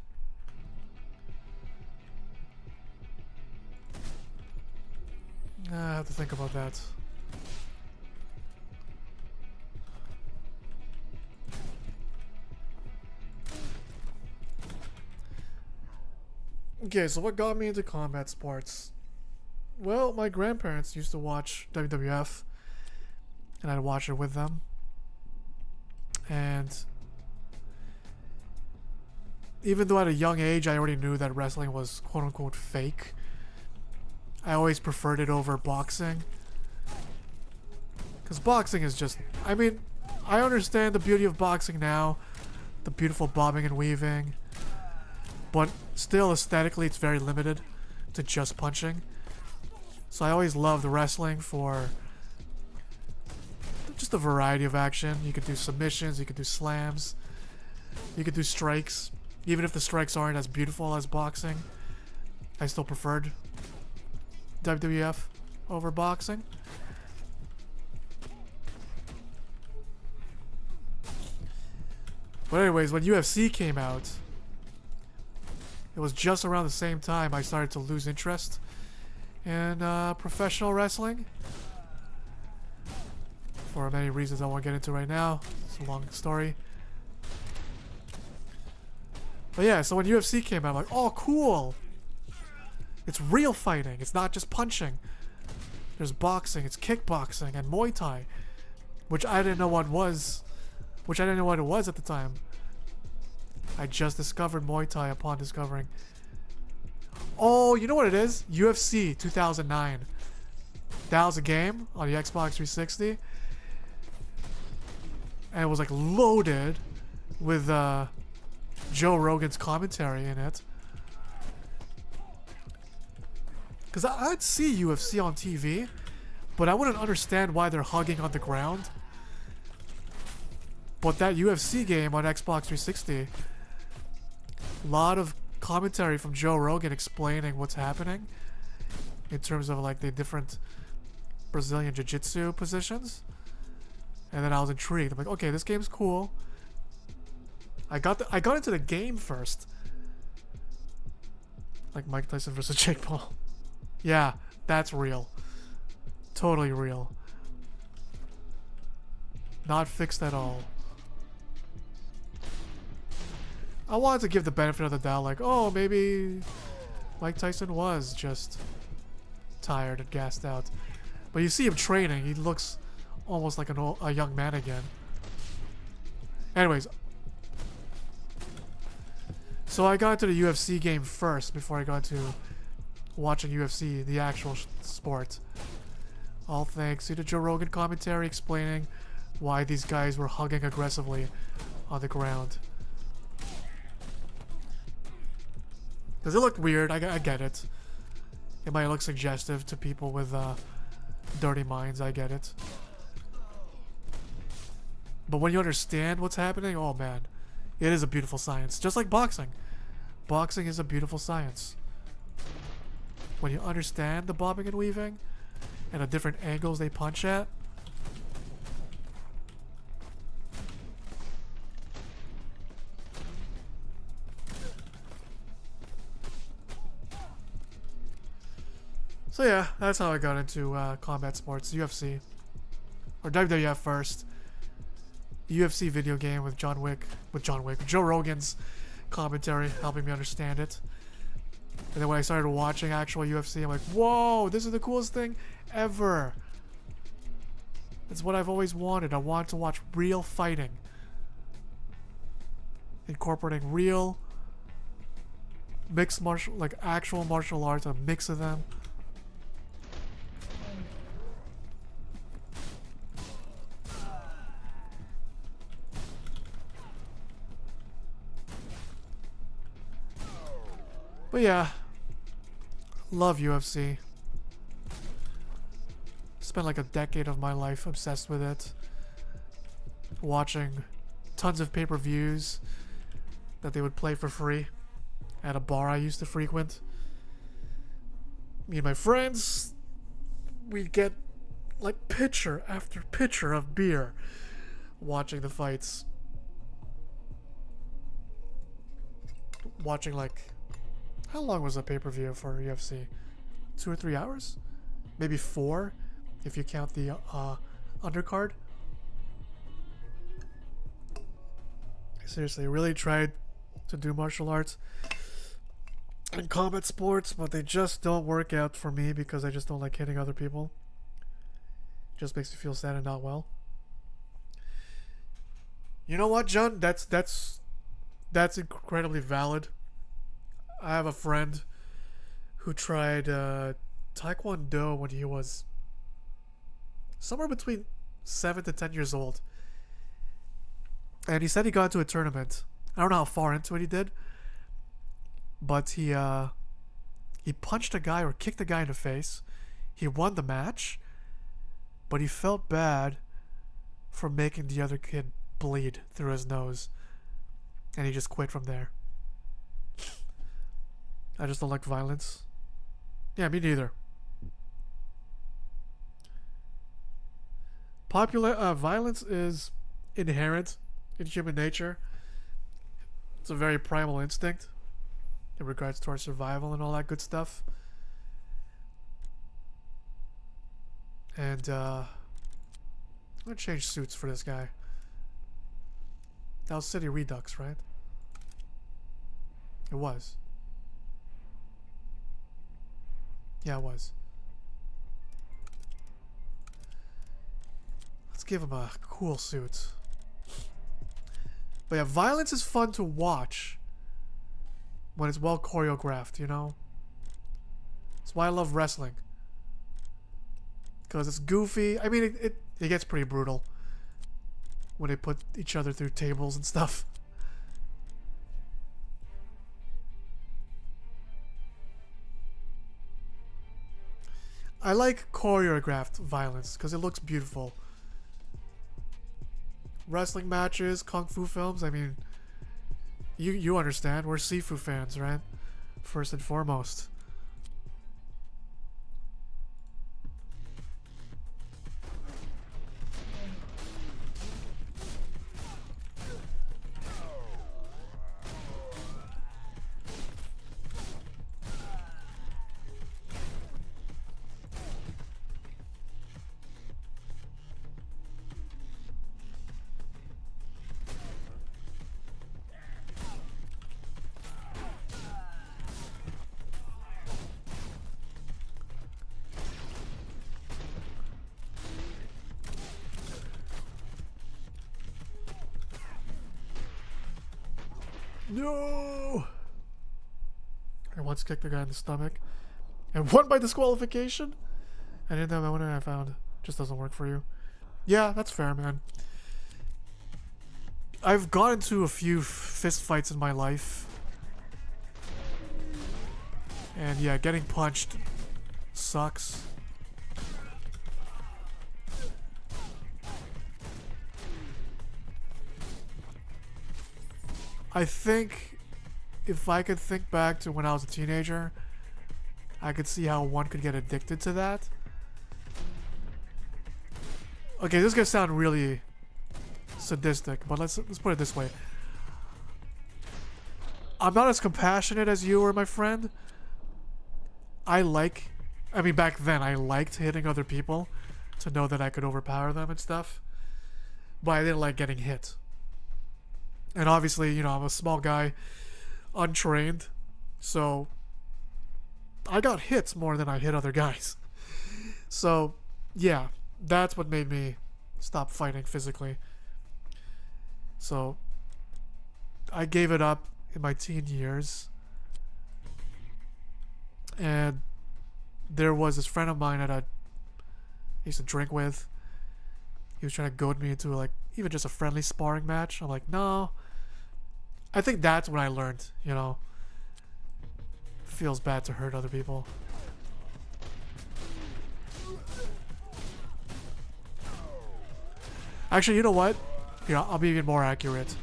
I have to think about that. Okay, so what got me into combat sports? Well, my grandparents used to watch WWF, and I'd watch it with them. And even though at a young age I already knew that wrestling was quote-unquote fake, I always preferred it over boxing. Because boxing is just... I mean, I understand the beauty of boxing now, the beautiful bobbing and weaving, but still aesthetically it's very limited to just punching. So I always loved wrestling for just a variety of action. You could do submissions, you could do slams, you could do strikes. Even if the strikes aren't as beautiful as boxing, I still preferred WWF over boxing. But anyways, when UFC came out, it was just around the same time I started to lose interest in professional wrestling. For many reasons I won't get into right now. It's a long story. But yeah, so when UFC came out, I'm like, oh, cool. It's real fighting. It's not just punching. There's boxing, it's kickboxing, and Muay Thai. Which I didn't know what was. Which I didn't know what it was at the time. I just discovered Muay Thai upon discovering... Oh, you know what it is? UFC 2009. That was a game on the Xbox 360. And it was like loaded with Joe Rogan's commentary in it. Because I'd see UFC on TV, but I wouldn't understand why they're hugging on the ground. But that UFC game on Xbox 360, a lot of commentary from Joe Rogan explaining what's happening in terms of like the different Brazilian Jiu-Jitsu positions. And then I was intrigued. I'm like, okay, this game's cool. I got into the game first. Like Mike Tyson versus Jake Paul. Yeah, that's real. Totally real. Not fixed at all. I wanted to give the benefit of the doubt, like, oh, maybe Mike Tyson was just tired and gassed out. But you see him training, he looks almost like a young man again. Anyways. So I got into the UFC game first before I got to watching UFC, the actual sport. All thanks to the Joe Rogan commentary explaining why these guys were hugging aggressively on the ground. Does it look weird? I get it. It might look suggestive to people with dirty minds. I get it. But when you understand what's happening, oh man, it is a beautiful science. Just like boxing. Boxing is a beautiful science. When you understand the bobbing and weaving and the different angles they punch at. So yeah, that's how I got into combat sports, UFC. Or WWF first. UFC video game with Joe Rogan's commentary helping me understand it. And then when I started watching actual UFC, I'm like, whoa, this is the coolest thing ever. It's what I've always wanted. I want to watch real fighting. Incorporating real mixed martial, like actual martial arts, a mix of them. But yeah, love UFC. Spent like a decade of my life obsessed with it. Watching tons of pay-per-views that they would play for free at a bar I used to frequent. Me and my friends, we'd get like pitcher after pitcher of beer watching the fights. Watching like... How long was a pay-per-view for UFC? 2 or 3 hours? Maybe 4, if you count the undercard. Seriously, I really tried to do martial arts and combat sports, but they just don't work out for me because I just don't like hitting other people. It just makes me feel sad and not well. You know what, John? That's incredibly valid. I have a friend who tried Taekwondo when he was somewhere between 7 to 10 years old. And he said he got into a tournament. I don't know how far into it he did. But he punched a guy or kicked a guy in the face. He won the match. But he felt bad for making the other kid bleed through his nose. And he just quit from there. I just don't like violence. Yeah, me neither. Violence is inherent in human nature. It's a very primal instinct in regards to our survival and all that good stuff. And I'm gonna change suits for this guy. That was City Redux, right? It was. Yeah, it was. Let's give him a cool suit. But yeah, violence is fun to watch when it's well choreographed, you know? That's why I love wrestling. Because it's goofy. I mean, it gets pretty brutal when they put each other through tables and stuff. I like choreographed violence because it looks beautiful. Wrestling matches, kung fu films, I mean, you understand. We're Sifu fans, right? First and foremost. No! I once kicked the guy in the stomach and won by disqualification. And in that moment I found just doesn't work for you. Yeah, that's fair, man. I've got into a few fist fights in my life. And yeah, getting punched sucks. I think if I could think back to when I was a teenager, I could see how one could get addicted to that. Okay, this is gonna sound really sadistic, but let's put it this way. I'm not as compassionate as you or my friend. I mean back then I liked hitting other people to know that I could overpower them and stuff. But I didn't like getting hit. And obviously, you know, I'm a small guy, untrained, so I got hits more than I hit other guys. So, yeah, that's what made me stop fighting physically. So, I gave it up in my teen years. And there was this friend of mine that I used to drink with. He was trying to goad me into like even just a friendly sparring match. I'm like, no. I think that's when I learned, you know, feels bad to hurt other people. Actually, you know what? Here, I'll be even more accurate.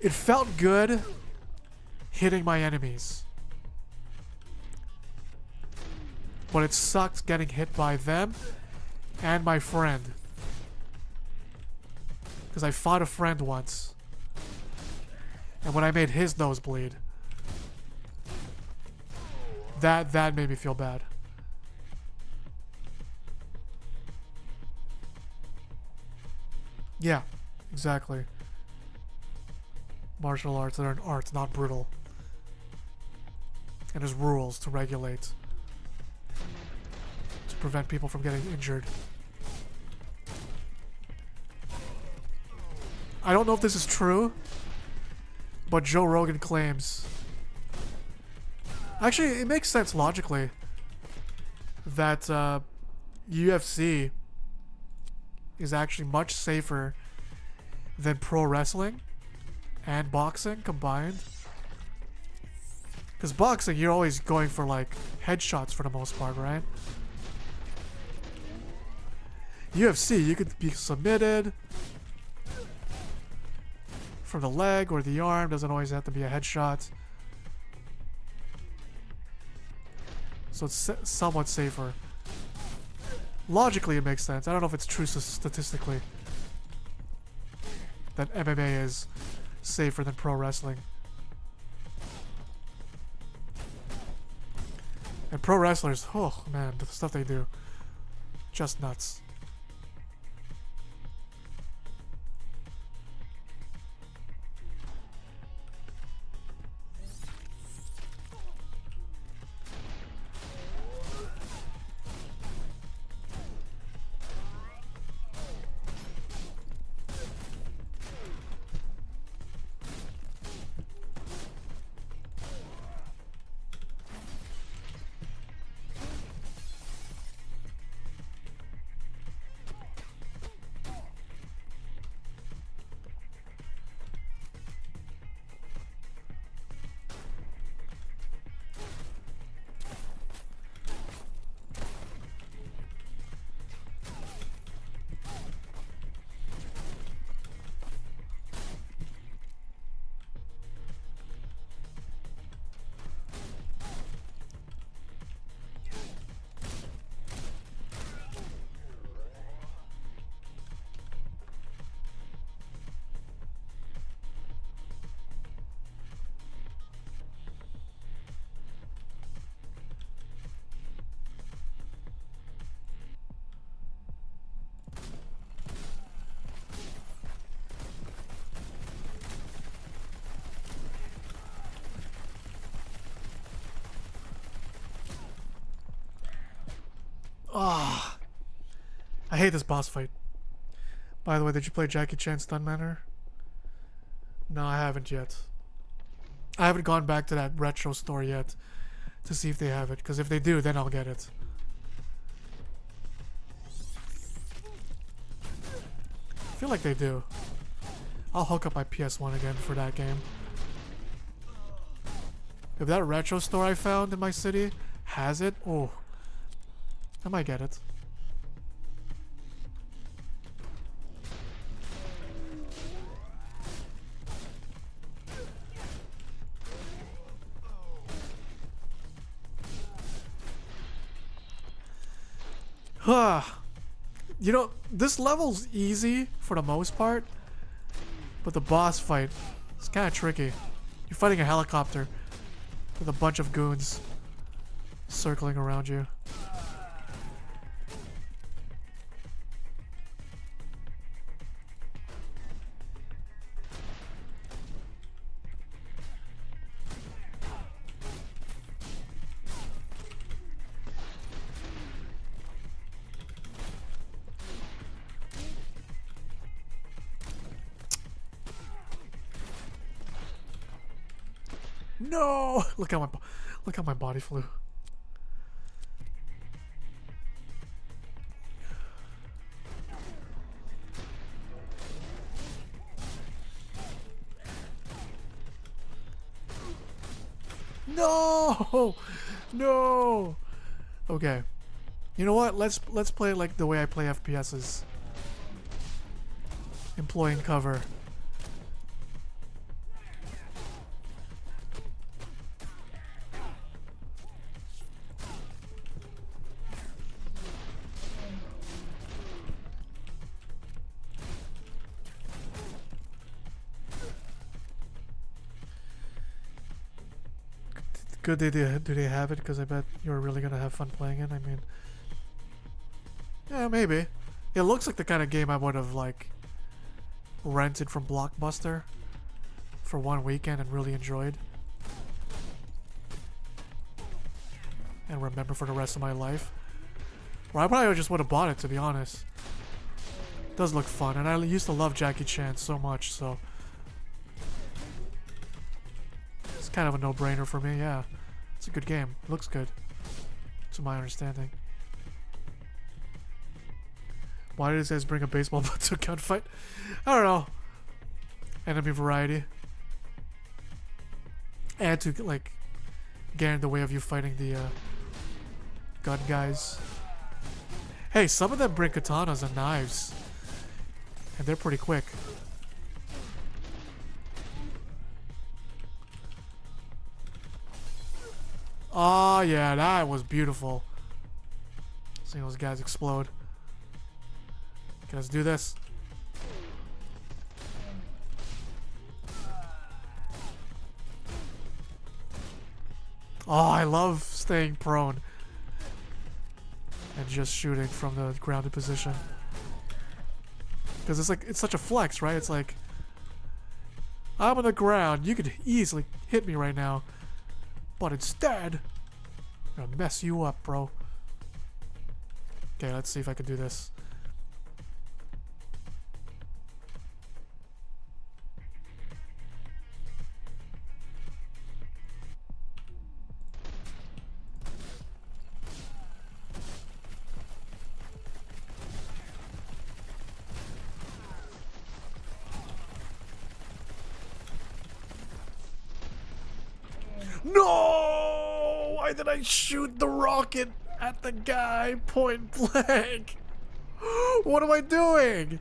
It felt good hitting my enemies. But it sucked getting hit by them and my friend. Because I fought a friend once. And when I made his nose bleed, that made me feel bad. Yeah, exactly. Martial arts are an art, not brutal. And there's rules to regulate, to prevent people from getting injured. I don't know if this is true, but Joe Rogan claims... Actually, it makes sense logically that UFC is actually much safer than pro wrestling and boxing combined. Because boxing, you're always going for like headshots for the most part, right? UFC, you could be submitted from the leg or the arm, doesn't always have to be a headshot. So it's somewhat safer. Logically, it makes sense. I don't know if it's true statistically that MMA is safer than pro wrestling. And pro wrestlers, oh man, the stuff they do, just nuts. Ah, I hate this boss fight. By the way, did you play Jackie Chan Stun Manor? No, I haven't yet. I haven't gone back to that retro store yet to see if they have it, because if they do, then I'll get it. feel like they do. I'll hook up my PS1 again for that game. If that retro store I found in my city has it, oh, I might get it. You know, this level's easy for the most part, but the boss fight is kind of tricky. You're fighting a helicopter with a bunch of goons circling around you. No! Look how my body flew. No! No! Okay. You know what? Let's play like the way I play FPSs. Employing cover. Good idea. Do they have it? Because I bet you're really gonna have fun playing it. I mean, yeah, maybe. It looks like the kind of game I would have like rented from Blockbuster for one weekend and really enjoyed, and remember for the rest of my life. Or I probably just would have bought it, to be honest. It does look fun, and I used to love Jackie Chan so much, so it's kind of a no-brainer for me. Yeah, it's a good game. It looks good, to my understanding. Why did it say bring a baseball bat to a gunfight? I don't know. Enemy variety. And to, like, get in the way of you fighting the gun guys. Hey, some of them bring katanas and knives. And they're pretty quick. Oh, yeah, that was beautiful. Seeing those guys explode. Okay, let's do this. Oh, I love staying prone and just shooting from the grounded position. Because it's such a flex, right? It's like, I'm on the ground. You could easily hit me right now. But instead, I'm gonna mess you up, bro. Okay, let's see if I can do this. No! Why did I shoot the rocket at the guy point blank? What am I doing?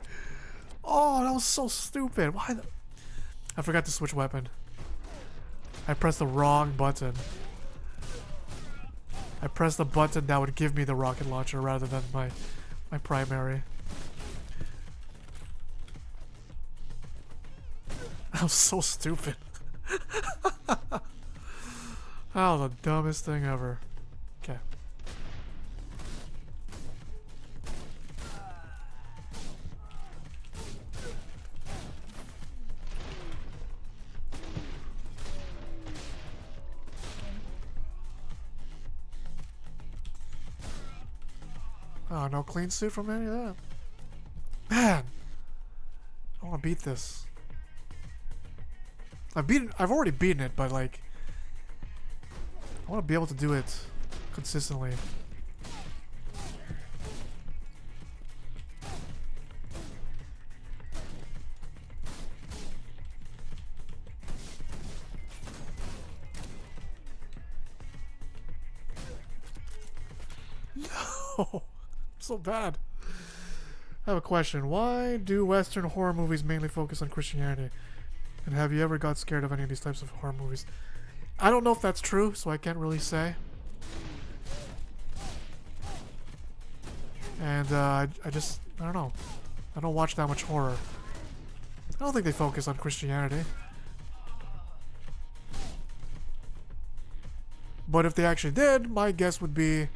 Oh, that was so stupid. Why the... I forgot to switch weapon. I pressed the wrong button. I pressed the button that would give me the rocket launcher rather than my primary. That was so stupid. Oh, the dumbest thing ever. Okay. Oh, no clean suit from any of that. Man, I want to beat this. I've already beaten it, but like, I want to be able to do it consistently. No, so bad. I have a question. Why do Western horror movies mainly focus on Christianity? And have you ever got scared of any of these types of horror movies? I don't know if that's true, so I can't really say. And I don't know. I don't watch that much horror. I don't think they focus on Christianity. But if they actually did, my guess would be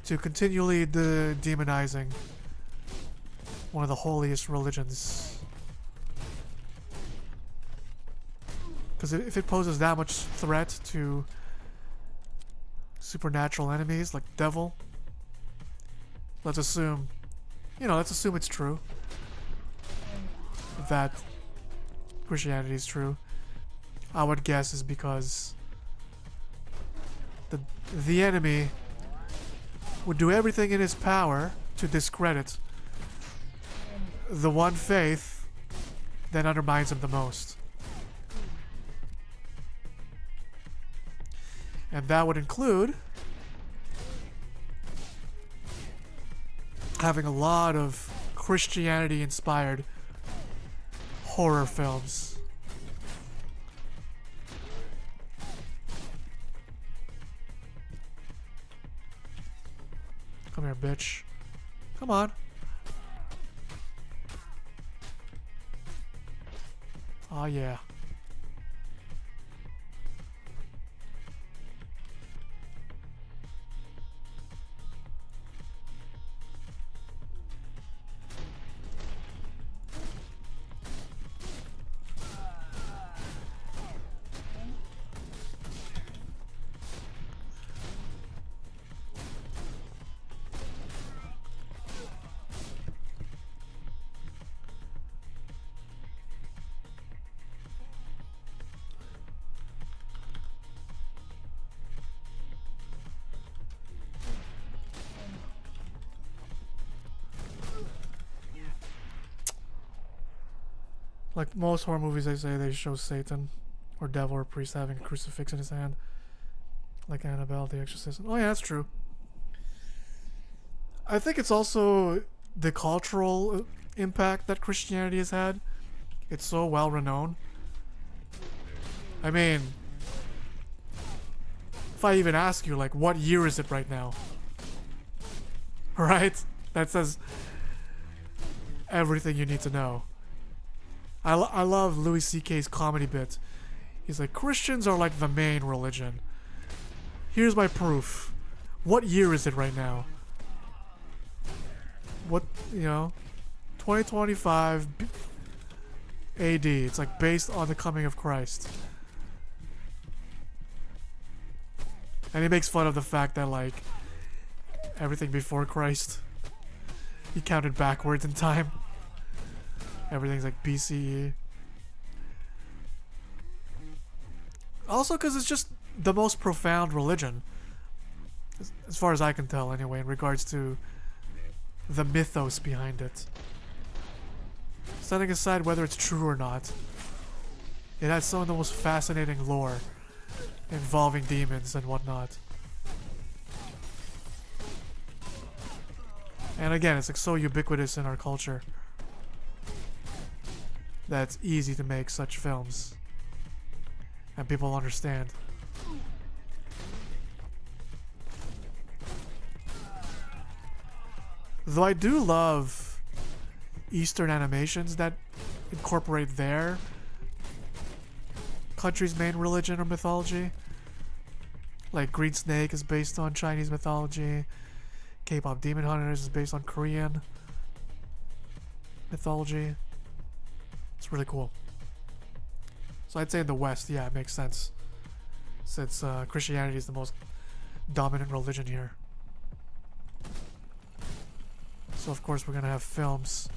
to continually demonizing one of the holiest religions. Because if it poses that much threat to supernatural enemies like devil, let's assume it's true. That Christianity is true. I would guess is because the enemy would do everything in his power to discredit the one faith that undermines him the most. And that would include having a lot of Christianity-inspired horror films. Come here, bitch. Come on. Oh, yeah. Like most horror movies, they say they show Satan or devil or priest having a crucifix in his hand. Like Annabelle, the Exorcist. Oh yeah, that's true. I think it's also the cultural impact that Christianity has had. It's so well renowned. I mean, if I even ask you, like, what year is it right now? Right? That says everything you need to know. I love Louis C.K.'s comedy bit. He's like, Christians are like the main religion. Here's my proof. What year is it right now? What, 2025 AD. It's like based on the coming of Christ. And he makes fun of the fact that, like, everything before Christ, he counted backwards in time. Everything's like BCE. Also because it's just the most profound religion. As far as I can tell anyway, in regards to the mythos behind it. Setting aside whether it's true or not, it has some of the most fascinating lore involving demons and whatnot. And again, it's like so ubiquitous in our culture that it's easy to make such films and people understand. Though I do love Eastern animations that incorporate their country's main religion or mythology. Like Green Snake is based on Chinese mythology. K-pop Demon Hunters is based on Korean mythology. It's really cool. So I'd say in the West, yeah, it makes sense. Since Christianity is the most dominant religion here. So of course we're gonna have films.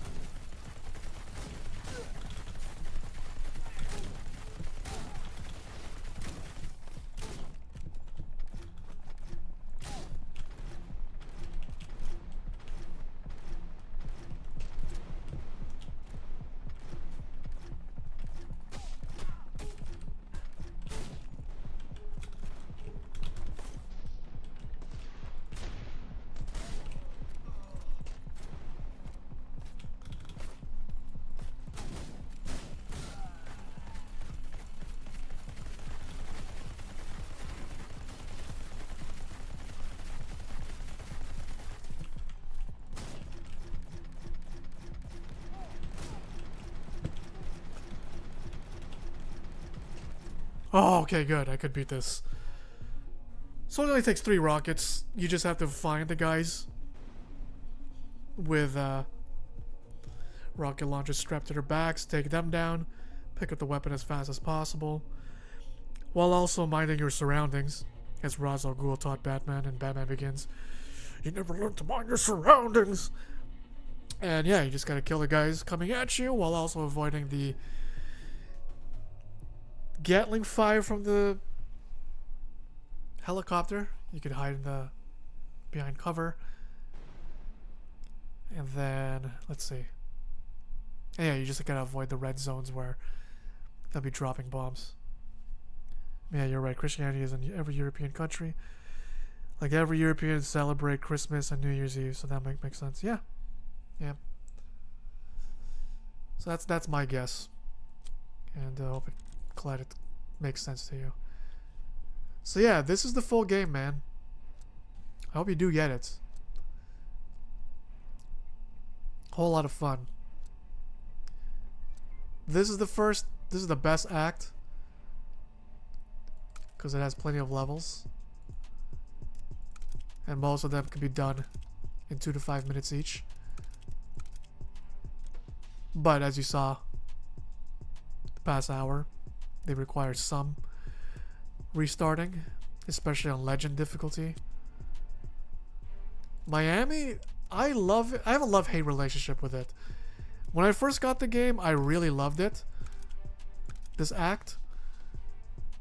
Oh, okay, good. I could beat this. So it only takes 3 rockets. You just have to find the guys with rocket launchers strapped to their backs, take them down, pick up the weapon as fast as possible, while also minding your surroundings, as Ra's al Ghul taught Batman in Batman Begins. You never learn to mind your surroundings! And yeah, you just gotta kill the guys coming at you, while also avoiding the Gatling fire from the helicopter. You could hide in the behind cover. And then, let's see. Yeah, you just gotta avoid the red zones where they'll be dropping bombs. Yeah, you're right. Christianity is in every European country. Like every European celebrate Christmas and New Year's Eve, so that makes sense. Yeah, yeah. So that's my guess, and glad it makes sense to you. So yeah, this is the full game, man. I hope you do get it. Whole lot of fun. This is the best act because it has plenty of levels, and most of them can be done in 2 to 5 minutes each. But as you saw the past hour, they require some restarting, especially on legend difficulty. Miami, I love it. I have a love-hate relationship with it. When I first got the game, I really loved it, this act,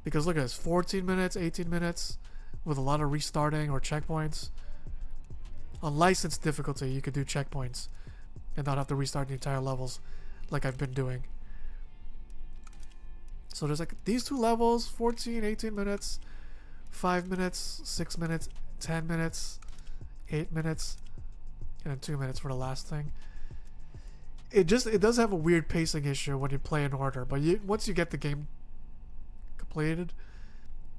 because look at this, 14 minutes, 18 minutes, with a lot of restarting or checkpoints. On licensed difficulty, you could do checkpoints and not have to restart the entire levels like I've been doing. So there's like these 2 levels, 14, 18 minutes, 5 minutes, 6 minutes, 10 minutes, 8 minutes, and then 2 minutes for the last thing. It does have a weird pacing issue when you play in order, but once you get the game completed,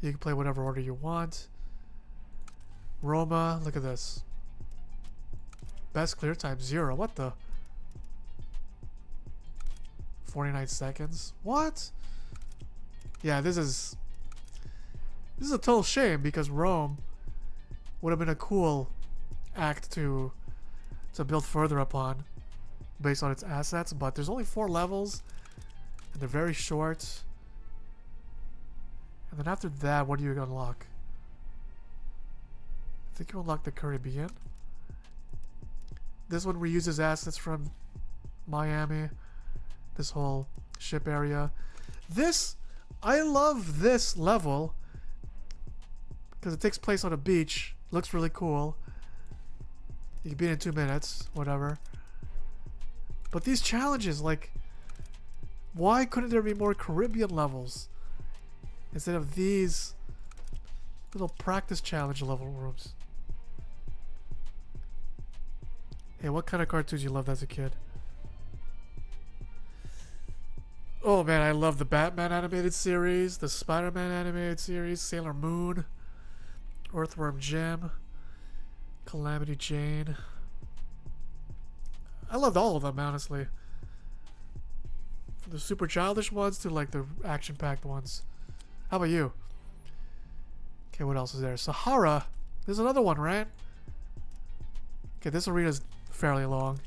you can play whatever order you want. Roma, look at this. Best clear time 0. What the? 49 seconds. What? Yeah, this is a total shame because Rome would have been a cool act to build further upon based on its assets, but there's only 4 levels and they're very short. And then after that, what do you unlock? I think you unlock the Caribbean. This one reuses assets from Miami, this whole ship area. I love this level because it takes place on a beach. Looks really cool. You can beat it in 2 minutes, whatever. But these challenges, like, why couldn't there be more Caribbean levels instead of these little practice challenge level rooms? Hey, what kind of cartoons you loved as a kid? Oh man, I love the Batman animated series, the Spider-Man animated series, Sailor Moon, Earthworm Jim, Calamity Jane. I loved all of them, honestly. From the super childish ones to like the action-packed ones. How about you? Okay, what else is there? Sahara. There's another one, right? Okay, this arena's fairly long.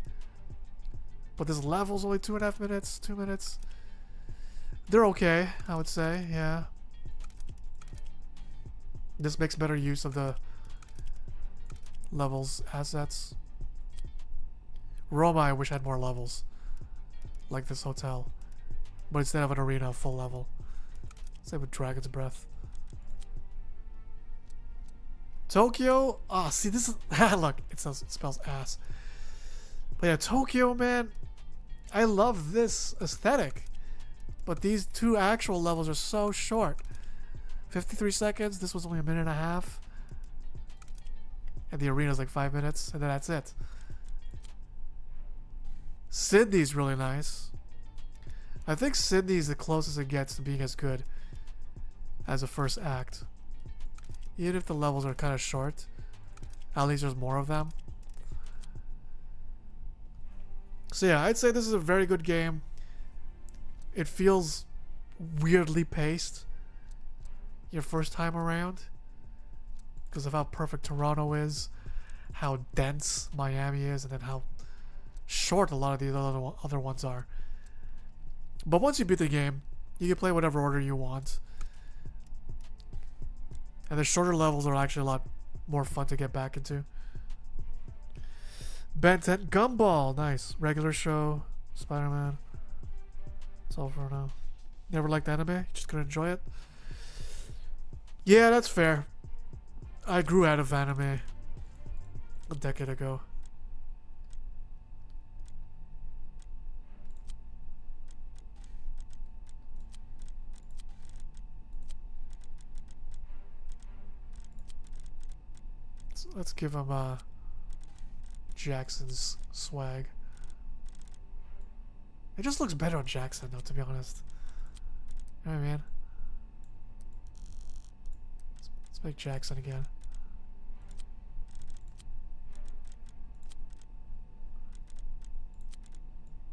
But this level's only 2.5 minutes, 2 minutes. They're okay, I would say, yeah. This makes better use of the levels assets. Roma, I wish had more levels. Like this hotel. But instead of an arena, full level. Same with Dragon's Breath. Tokyo? Ah, see, this is... look, it spells ass. But yeah, Tokyo, man. I love this aesthetic. But these 2 actual levels are so short. 53 seconds. This was only 1.5 minutes. And the arena's like 5 minutes. And then that's it. Sydney's really nice. I think Sydney's the closest it gets to being as good as a first act. Even if the levels are kind of short. At least there's more of them. So yeah, I'd say this is a very good game. It feels weirdly paced your first time around because of how perfect Toronto is, how dense Miami is, and then how short a lot of these other ones are. But once you beat the game, you can play whatever order you want. And the shorter levels are actually a lot more fun to get back into. Ben 10 Gumball, nice. Regular show, Spider-Man. That's all for now. Never liked anime, just couldn't enjoy it. Yeah, that's fair. I grew out of anime a decade ago. Let's give him Jackson's swag. It just looks better on Jackson, though, to be honest. You know what I mean? Let's make Jackson again.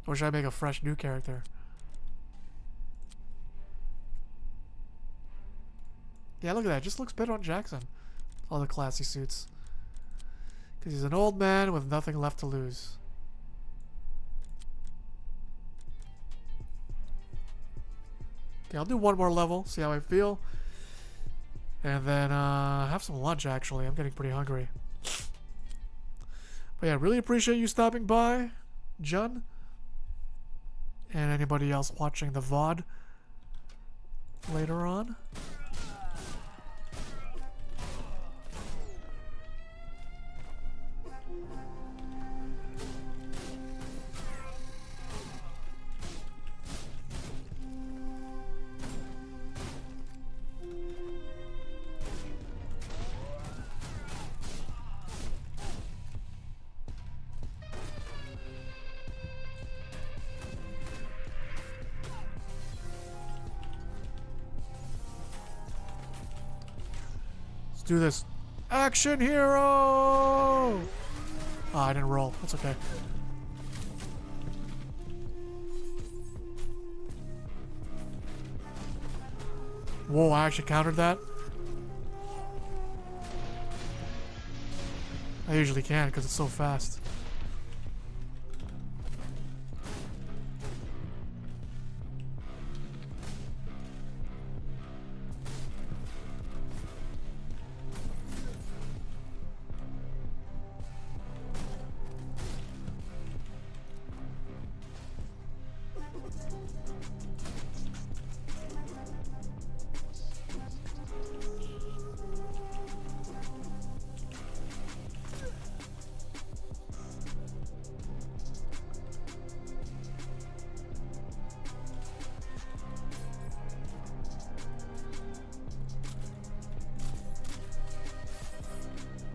Or should I make a fresh new character? Yeah, look at that. It just looks better on Jackson. All the classy suits. Because he's an old man with nothing left to lose. Okay, I'll do one more level, see how I feel. And then have some lunch, actually. I'm getting pretty hungry. But yeah, really appreciate you stopping by, Jun. And anybody else watching the VOD later on. Do this. Action hero! Oh, I didn't roll. That's okay. Whoa, I actually countered that. I usually can because it's so fast.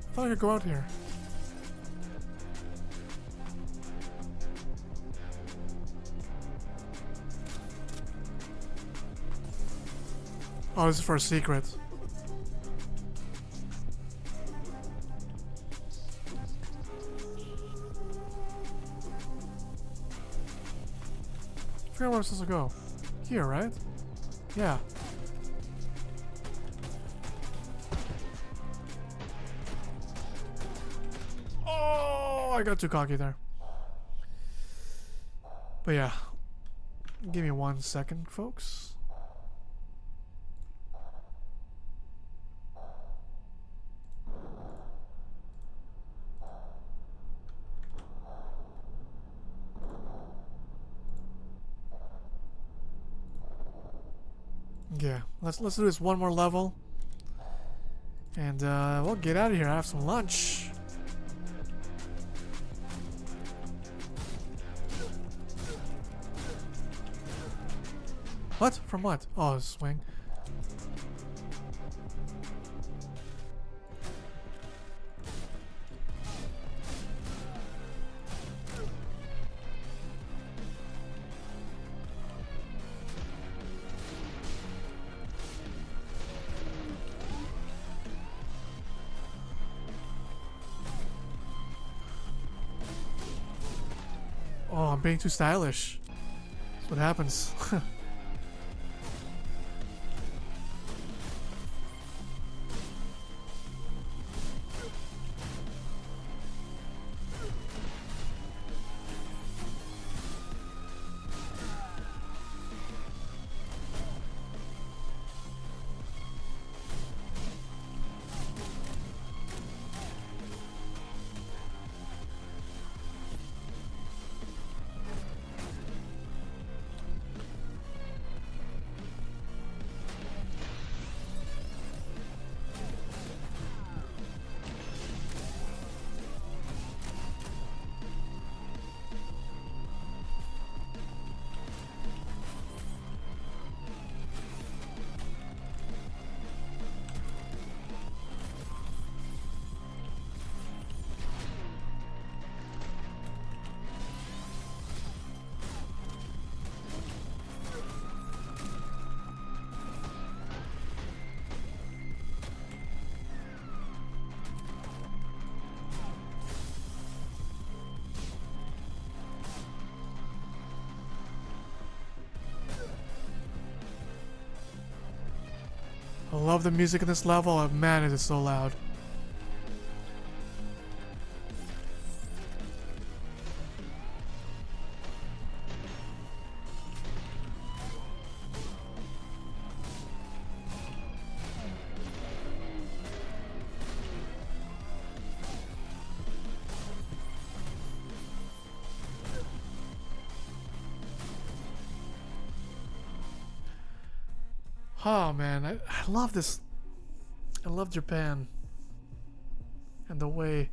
I thought I could go out here. Oh, this is for a secret. I forgot where I'm supposed to go. Here, right? Yeah. I got too cocky there. But yeah. Give me 1 second, folks. Yeah, let's do this one more level. And we'll get out of here. Have some lunch. What? From what? Oh, swing. Oh, I'm being too stylish. That's what happens. love the music in this level. Oh, man, it is so loud. Oh man, I love this. I love Japan. And the way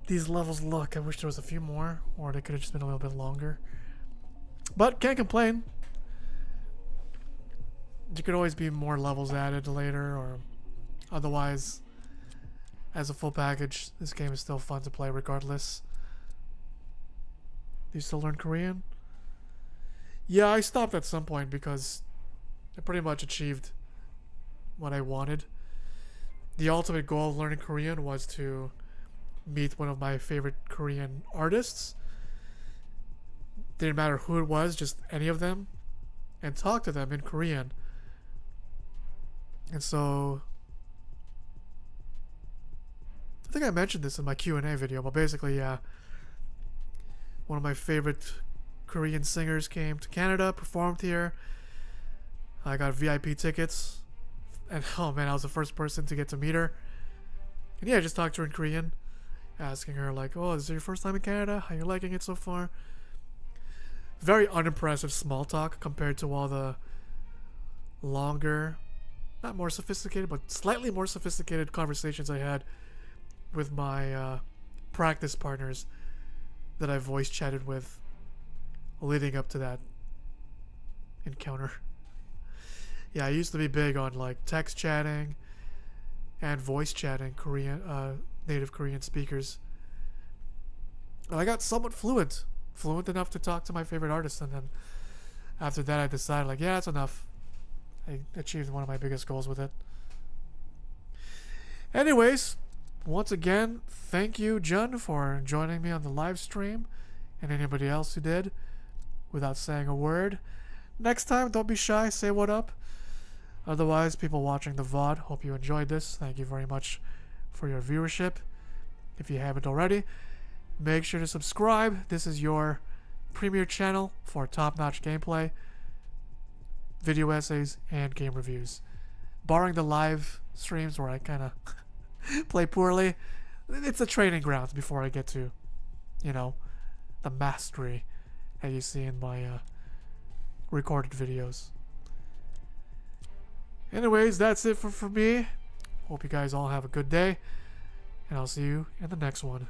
these levels look. I wish there was a few more, or they could have just been a little bit longer. But can't complain. There could always be more levels added later, or otherwise, as a full package, this game is still fun to play regardless. Do you still learn Korean? Yeah, I stopped at some point because I pretty much achieved what I wanted. The ultimate goal of learning Korean was to meet one of my favorite Korean artists. Didn't matter who it was, just any of them, and talk to them in Korean. And so, I think I mentioned this in my Q&A video, but basically, yeah, one of my favorite Korean singers came to Canada, performed here. I got VIP tickets, and oh man, I was the first person to get to meet her. And yeah, I just talked to her in Korean, asking her like, oh, is it your first time in Canada? How you liking it so far? Very unimpressive small talk compared to all the longer, not more sophisticated, but slightly more sophisticated conversations I had with my practice partners that I voice chatted with leading up to that encounter. Yeah, I used to be big on like text chatting and voice chatting Korean native Korean speakers. And I got somewhat fluent enough to talk to my favorite artists, and then after that I decided like, yeah, that's enough. I achieved one of my biggest goals with it. Anyways, once again, thank you, Jun, for joining me on the live stream, and anybody else who did without saying a word. Next time, don't be shy, say what up. Otherwise, people watching the VOD, hope you enjoyed this. Thank you very much for your viewership. If you haven't already, make sure to subscribe. This is your premier channel for top-notch gameplay, video essays, and game reviews. Barring the live streams where I kind of play poorly, it's a training ground before I get to, the mastery that you see in my recorded videos. Anyways, that's it for me. Hope you guys all have a good day, and I'll see you in the next one.